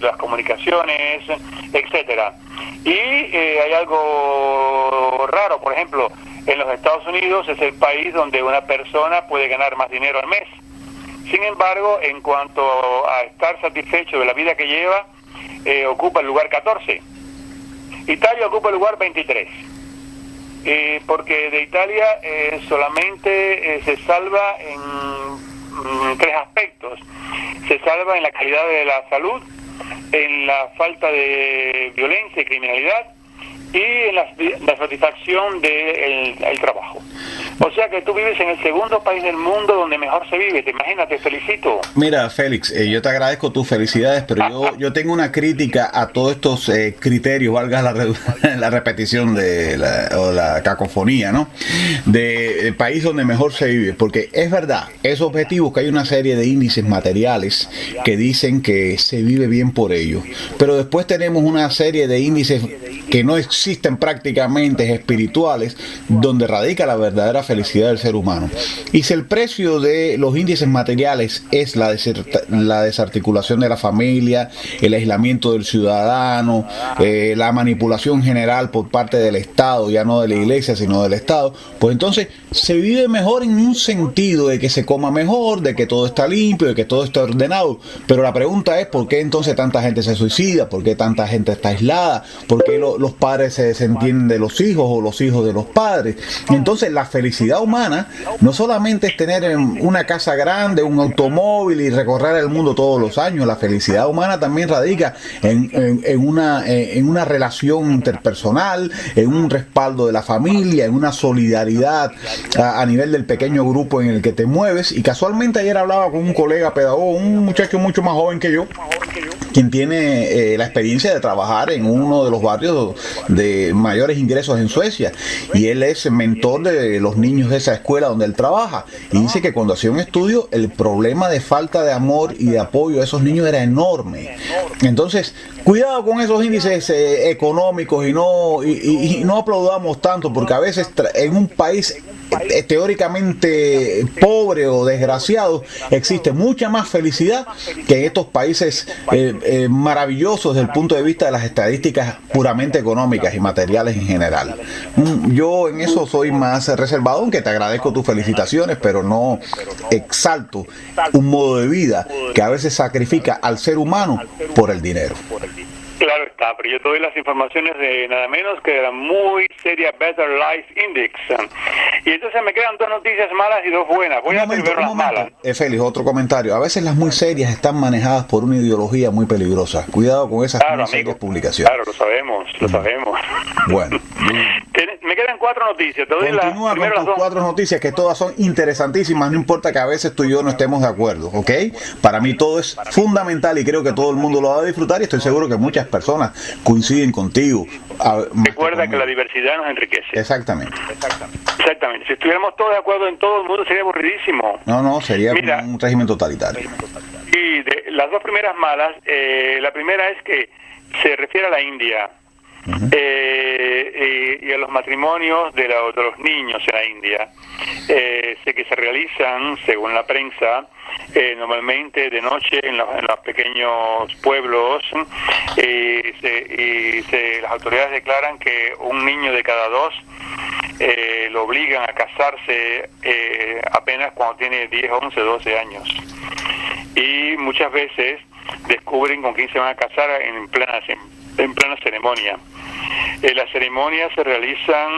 las comunicaciones, etcétera. Y hay algo raro, por ejemplo, en los Estados Unidos es el país donde una persona puede ganar más dinero al mes. Sin embargo, en cuanto a estar satisfecho de la vida que lleva, ocupa el lugar 14. Italia ocupa el lugar 23. Porque de Italia solamente se salva en 3 aspectos. Se salva en la calidad de la salud, en la falta de violencia y criminalidad, y en la satisfacción del trabajo. O sea que tú vives en el segundo país del mundo donde mejor se vive. Te imaginas, te felicito. Mira, Félix, yo te agradezco tus felicidades, pero yo tengo una crítica a todos estos criterios, valga la repetición o la cacofonía, ¿no? Del país donde mejor se vive, porque es verdad, es objetivo que hay una serie de índices materiales que dicen que se vive bien por ello, pero después tenemos una serie de índices que no existen prácticamente, espirituales, donde radica la verdadera felicidad del ser humano. Y si el precio de los índices materiales es la desarticulación de la familia, el aislamiento del ciudadano, la manipulación general por parte del Estado, ya no de la iglesia sino del Estado, pues entonces se vive mejor en un sentido de que se coma mejor, de que todo está limpio, de que todo está ordenado. Pero la pregunta es, ¿por qué entonces tanta gente se suicida? ¿Por qué tanta gente está aislada? ¿Por qué los padres se desentienden de los hijos o los hijos de los padres? Entonces la felicidad humana no solamente es tener una casa grande, un automóvil y recorrer el mundo todos los años. La felicidad humana también radica en una relación interpersonal, en un respaldo de la familia, en una solidaridad a nivel del pequeño grupo en el que te mueves. Y casualmente ayer hablaba con un colega pedagogo, un muchacho mucho más joven que yo, quien tiene la experiencia de trabajar en uno de los barrios de mayores ingresos en Suecia, y él es mentor de los niños de esa escuela donde él trabaja, y dice que cuando hacía un estudio el problema de falta de amor y de apoyo a esos niños era enorme. Entonces, cuidado con esos índices económicos y no aplaudamos tanto, porque a veces en un país teóricamente pobre o desgraciado existe mucha más felicidad que en estos países maravillosos desde el punto de vista de las estadísticas puramente económicas y materiales en general. Yo en eso soy más reservado, aunque te agradezco tus felicitaciones, pero no exalto un modo de vida que a veces sacrifica al ser humano por el dinero. Claro está, pero yo te doy las informaciones de nada menos que de la muy seria Better Life Index. Y entonces me quedan 2 noticias malas y 2 buenas. Voy a primero las malas. Félix, otro comentario. A veces las muy serias están manejadas por una ideología muy peligrosa. Cuidado con esas muy serias publicaciones. Claro, lo sabemos. Bueno. Me quedan 4 noticias. Te doy Continúa con tus 4 noticias, que todas son interesantísimas, no importa que a veces tú y yo no estemos de acuerdo, ¿ok? Para mí todo es fundamental y creo que todo el mundo lo va a disfrutar, y estoy seguro que muchas personas coinciden contigo. Recuerda que la diversidad nos enriquece. Exactamente. Si estuviéramos todos de acuerdo en todo el mundo sería aburridísimo. No, sería un régimen totalitario. Y las 2 primeras malas, la primera es que se refiere a la India. Y a los matrimonios de los niños en la India. Sé que se realizan, según la prensa, normalmente de noche en los pequeños pueblos, las autoridades declaran que un niño de cada 2 lo obligan a casarse apenas cuando tiene 10, 11, 12 años. Y muchas veces descubren con quién se van a casar en plena ceremonia. Las ceremonias se realizan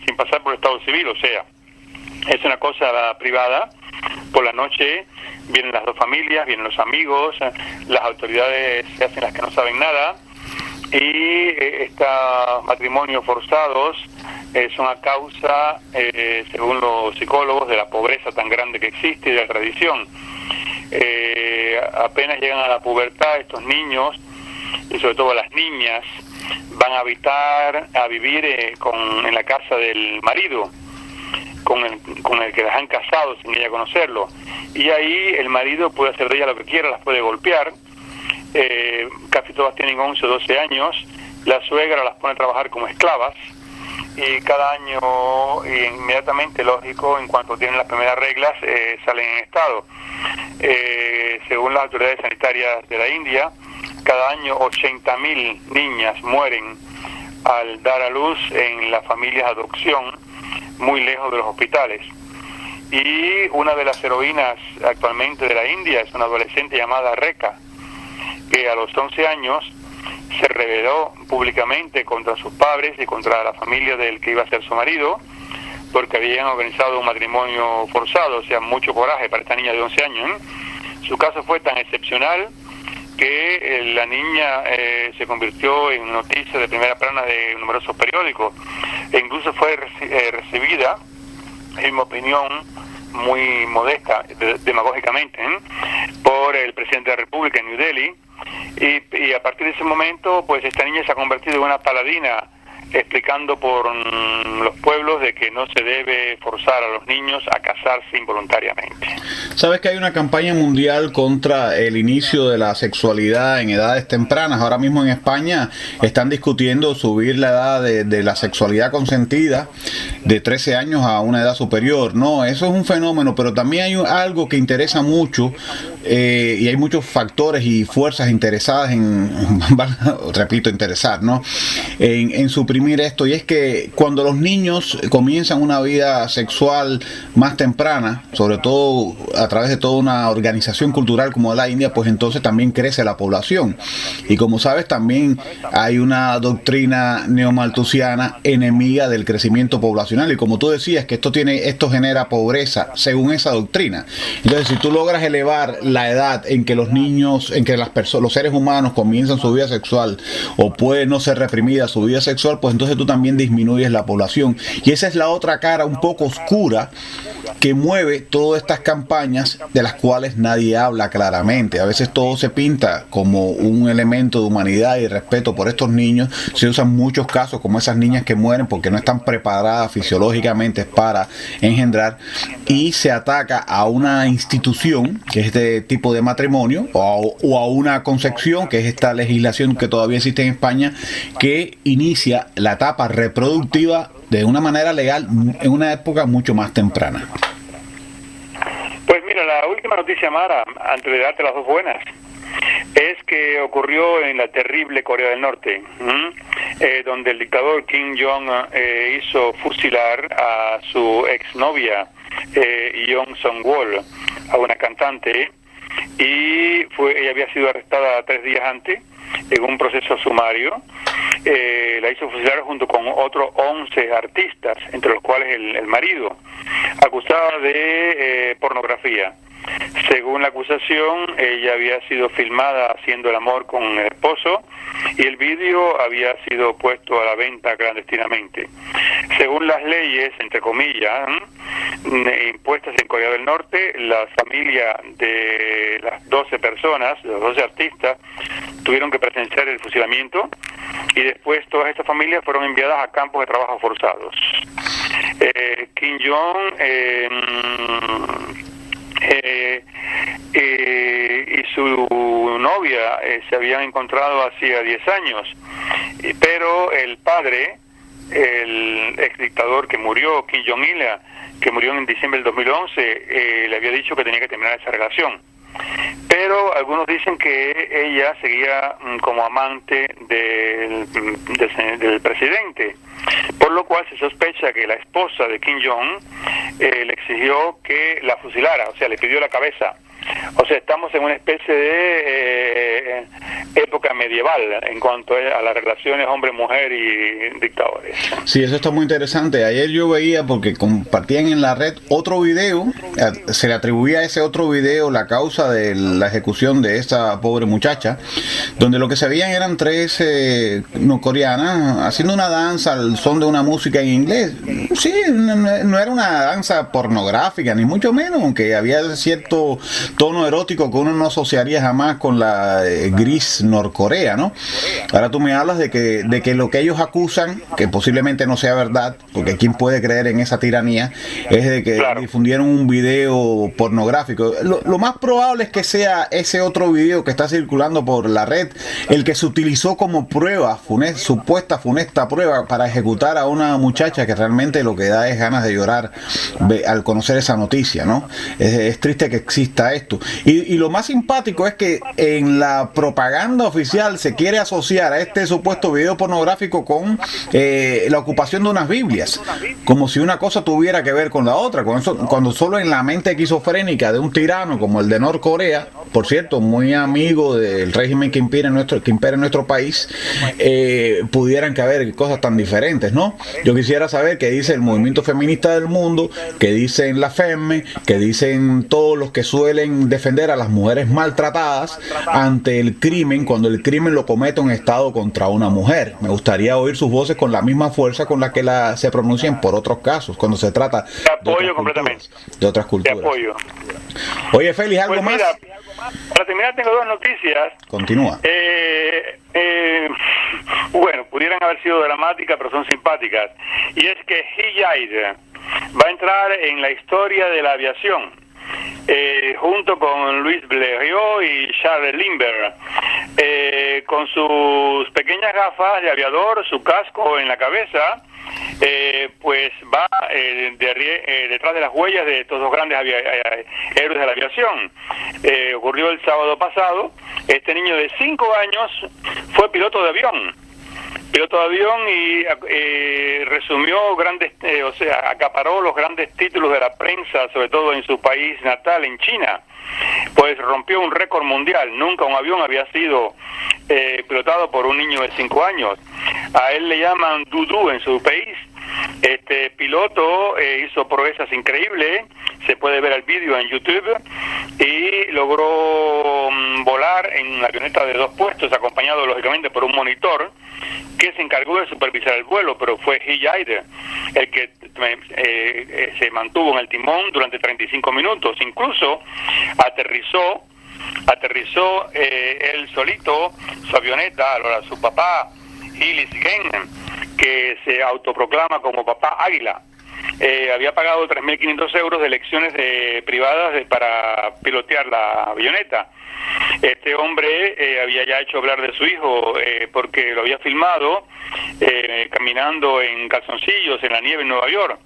sin pasar por el estado civil, o sea, es una cosa privada. Por la noche vienen las 2 familias, vienen los amigos, las autoridades se hacen las que no saben nada, y estos matrimonios forzados son a causa, según los psicólogos, de la pobreza tan grande que existe y de la tradición. Apenas llegan a la pubertad, estos niños, y sobre todo las niñas, van a vivir en la casa del marido, con el que las han casado sin ella conocerlo, y ahí el marido puede hacer de ella lo que quiera, las puede golpear. Casi todas tienen 11 o 12 años. La suegra las pone a trabajar como esclavas, y cada año, inmediatamente, lógico, en cuanto tienen las primeras reglas, salen en estado. Según las autoridades sanitarias de la India, cada año 80.000 niñas mueren al dar a luz en las familias de adopción, muy lejos de los hospitales. Y una de las heroínas actualmente de la India es una adolescente llamada Rekha, que a los 11 años se rebeló públicamente contra sus padres y contra la familia del que iba a ser su marido, porque habían organizado un matrimonio forzado. O sea, mucho coraje para esta niña de 11 años. Su caso fue tan excepcional que la niña se convirtió en noticia de primera plana de numerosos periódicos, e incluso fue recibida, en mi opinión, muy modesta, demagógicamente, por el presidente de la República en New Delhi, y a partir de ese momento, pues esta niña se ha convertido en una paladina, explicando por los pueblos de que no se debe forzar a los niños a casarse involuntariamente. ¿Sabes que hay una campaña mundial contra el inicio de la sexualidad en edades tempranas? Ahora mismo en España están discutiendo subir la edad de la sexualidad consentida de 13 años a una edad superior. No, eso es un fenómeno, pero también hay algo que interesa mucho, y hay muchos factores y fuerzas interesadas en suprimir esto, y es que cuando los niños comienzan una vida sexual más temprana, sobre todo a través de toda una organización cultural como la India, pues entonces también crece la población. Y como sabes, también hay una doctrina neomalthusiana enemiga del crecimiento poblacional, y como tú decías, que esto genera pobreza según esa doctrina. Entonces, si tú logras elevar la edad en que los seres humanos comienzan su vida sexual, o puede no ser reprimida su vida sexual, pues pues entonces tú también disminuyes la población. Y esa es la otra cara un poco oscura que mueve todas estas campañas de las cuales nadie habla claramente. A veces todo se pinta como un elemento de humanidad y respeto por estos niños. Se usan muchos casos como esas niñas que mueren porque no están preparadas fisiológicamente para engendrar, y se ataca a una institución que es este tipo de matrimonio, o a una concepción que es esta legislación que todavía existe en España, que inicia la etapa reproductiva de una manera legal en una época mucho más temprana. Pues mira, la última noticia, Mara, antes de darte las dos buenas, es que ocurrió en la terrible Corea del Norte, donde el dictador Kim Jong hizo fusilar a su exnovia Yoon Song-wol, a una cantante, y ella había sido arrestada 3 días antes en un proceso sumario. La hizo fusilar junto con otros 11 artistas, entre los cuales el marido, acusada de pornografía. Según la acusación, ella había sido filmada haciendo el amor con el esposo y el vídeo había sido puesto a la venta clandestinamente. Según las leyes, entre comillas, impuestas en Corea del Norte, la familia de las 12 personas, de los 12 artistas, tuvieron que presenciar el fusilamiento, y después todas estas familias fueron enviadas a campos de trabajo forzados. Kim Jong y su novia se habían encontrado hacía 10 años, pero el padre, el ex dictador que murió, Kim Jong-il, que murió en diciembre del 2011, le había dicho que tenía que terminar esa relación. Pero algunos dicen que ella seguía como amante del presidente, por lo cual se sospecha que la esposa de Kim Jong le exigió que la fusilara, o sea, le pidió la cabeza. O sea, estamos en una especie de época medieval en cuanto a las relaciones hombre-mujer y dictadores. Sí, eso está muy interesante. Ayer yo veía, porque compartían en la red otro video, se le atribuía a ese otro video la causa de la ejecución de esa pobre muchacha, donde lo que se veían eran 3 norcoreanas haciendo una danza al son de una música en inglés. Sí, no era una danza pornográfica, ni mucho menos, aunque había cierto tono erótico que uno no asociaría jamás con la gris Norcorea, ¿no? Ahora tú me hablas de que lo que ellos acusan, que posiblemente no sea verdad, porque quién puede creer en esa tiranía, es de que difundieron un video pornográfico. Lo más probable es que sea ese otro video que está circulando por la red, el que se utilizó como prueba, supuesta funesta prueba, para ejecutar a una muchacha que realmente lo que da es ganas de llorar al conocer esa noticia, ¿no? Es triste que exista esto. Y lo más simpático es que en la propaganda oficial se quiere asociar a este supuesto video pornográfico con la ocupación de unas Biblias, como si una cosa tuviera que ver con la otra, cuando solo en la mente esquizofrénica de un tirano como el de Norcorea, por cierto, muy amigo del régimen que impera en nuestro país, pudieran caber cosas tan diferentes, ¿no? Yo quisiera saber qué dice el movimiento feminista del mundo, qué dicen la FEMME, qué dicen todos los que suelen defender a las mujeres maltratadas ante el crimen, cuando el crimen lo comete un Estado contra una mujer. Me gustaría oír sus voces con la misma fuerza con la que se pronuncian por otros casos, cuando se trata de otras culturas. Te apoyo. Oye, Félix, ¿algo más? Para terminar, tengo 2 noticias. Continúa. Bueno, pudieran haber sido dramáticas, pero son simpáticas. Y es que He Jiaid va a entrar en la historia de la aviación, junto con Louis Blériot y Charles Lindbergh, con sus pequeñas gafas de aviador, su casco en la cabeza, pues va detrás de las huellas de estos 2 grandes héroes de la aviación. Ocurrió el sábado pasado. Este niño de 5 años fue piloto de avión y resumió acaparó los grandes títulos de la prensa, sobre todo en su país natal, en China. Pues rompió un récord mundial. Nunca un avión había sido pilotado por un niño de 5 años. A él le llaman Dudu en su país. Este piloto hizo proezas increíbles, se puede ver el vídeo en YouTube, y logró volar volar en una avioneta de 2 puestos, acompañado lógicamente por un monitor que se encargó de supervisar el vuelo, pero fue He Yair el que se mantuvo en el timón durante 35 minutos. Incluso aterrizó él solito su avioneta, ahora su papá, Hillis Gen, que se autoproclama como papá Águila. Había pagado 3.500 euros de lecciones privadas para pilotear la avioneta. Este hombre había ya hecho hablar de su hijo porque lo había filmado caminando en calzoncillos en la nieve en Nueva York,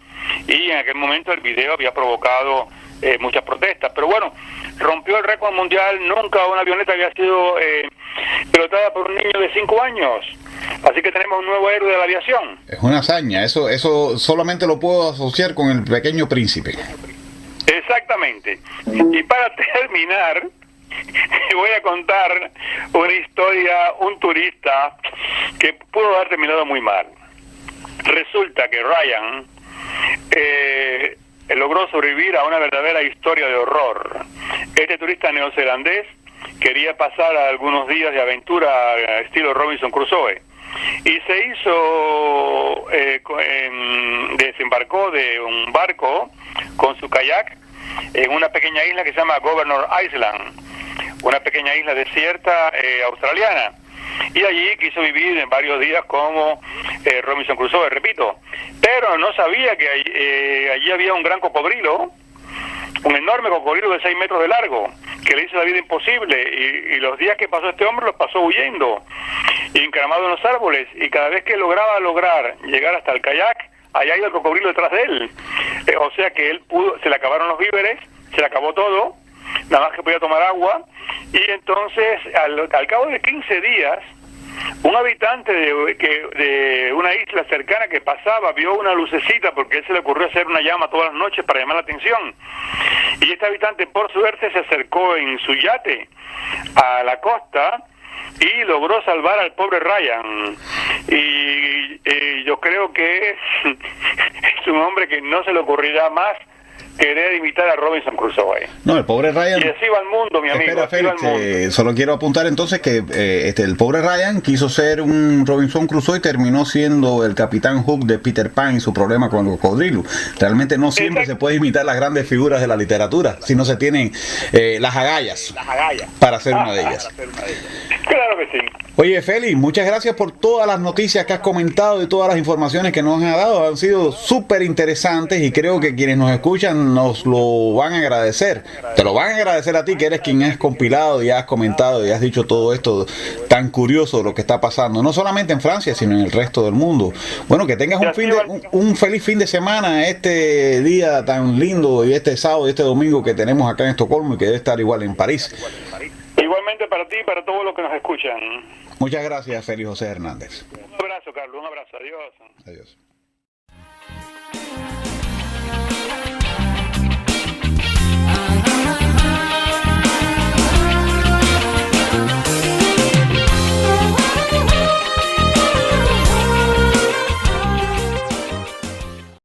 y en aquel momento el video había provocado muchas protestas. Pero bueno, rompió el récord mundial. Nunca una avioneta había sido pilotada por un niño de 5 años. Así que tenemos un nuevo héroe de la aviación. Es una hazaña, eso solamente lo puedo asociar con el Pequeño Príncipe. Exactamente. Y para terminar, voy a contar una historia, un turista que pudo haber terminado muy mal. Resulta que Ryan logró sobrevivir a una verdadera historia de horror. Este turista neozelandés quería pasar algunos días de aventura estilo Robinson Crusoe, y se hizo desembarcó de un barco con su kayak en una pequeña isla que se llama Governor Island, una pequeña isla desierta australiana, y allí quiso vivir en varios días como Robinson Crusoe, repito, pero no sabía que allí había un gran cocodrilo, un enorme cocodrilo de 6 metros de largo, que le hizo la vida imposible, y los días que pasó este hombre los pasó huyendo, encramado en los árboles, y cada vez que lograba llegar hasta el kayak, allá iba el cocodrilo detrás de él. O sea que él se le acabaron los víveres, se le acabó todo, nada más que podía tomar agua, y entonces al cabo de 15 días, un habitante de una isla cercana que pasaba vio una lucecita, porque a él se le ocurrió hacer una llama todas las noches para llamar la atención, y este habitante por suerte se acercó en su yate a la costa y logró salvar al pobre Ryan. Y yo creo que es un hombre que no se le ocurrirá más querer imitar a Robinson Crusoe. No, el pobre Ryan... Y así va el mundo, mi amigo. Espera, Félix, solo quiero apuntar entonces que el pobre Ryan quiso ser un Robinson Crusoe y terminó siendo el Capitán Hook de Peter Pan y su problema con el cocodrilo. Realmente no siempre se puede imitar las grandes figuras de la literatura, si no se tienen las agallas para hacer una de ellas. Claro que sí. Oye, Félix, muchas gracias por todas las noticias que has comentado y todas las informaciones que nos has dado. Han sido súper interesantes y creo que quienes nos escuchan nos lo van a agradecer. Te lo van a agradecer a ti, que eres quien has compilado y has comentado y has dicho todo esto tan curioso de lo que está pasando, no solamente en Francia, sino en el resto del mundo. Bueno, que tengas un feliz fin de semana, este día tan lindo, y este sábado y este domingo que tenemos acá en Estocolmo, y que debe estar igual en París. Igualmente para ti y para todos los que nos escuchan. Muchas gracias, Félix José Hernández. Un abrazo, Carlos, un abrazo. Adiós. Adiós.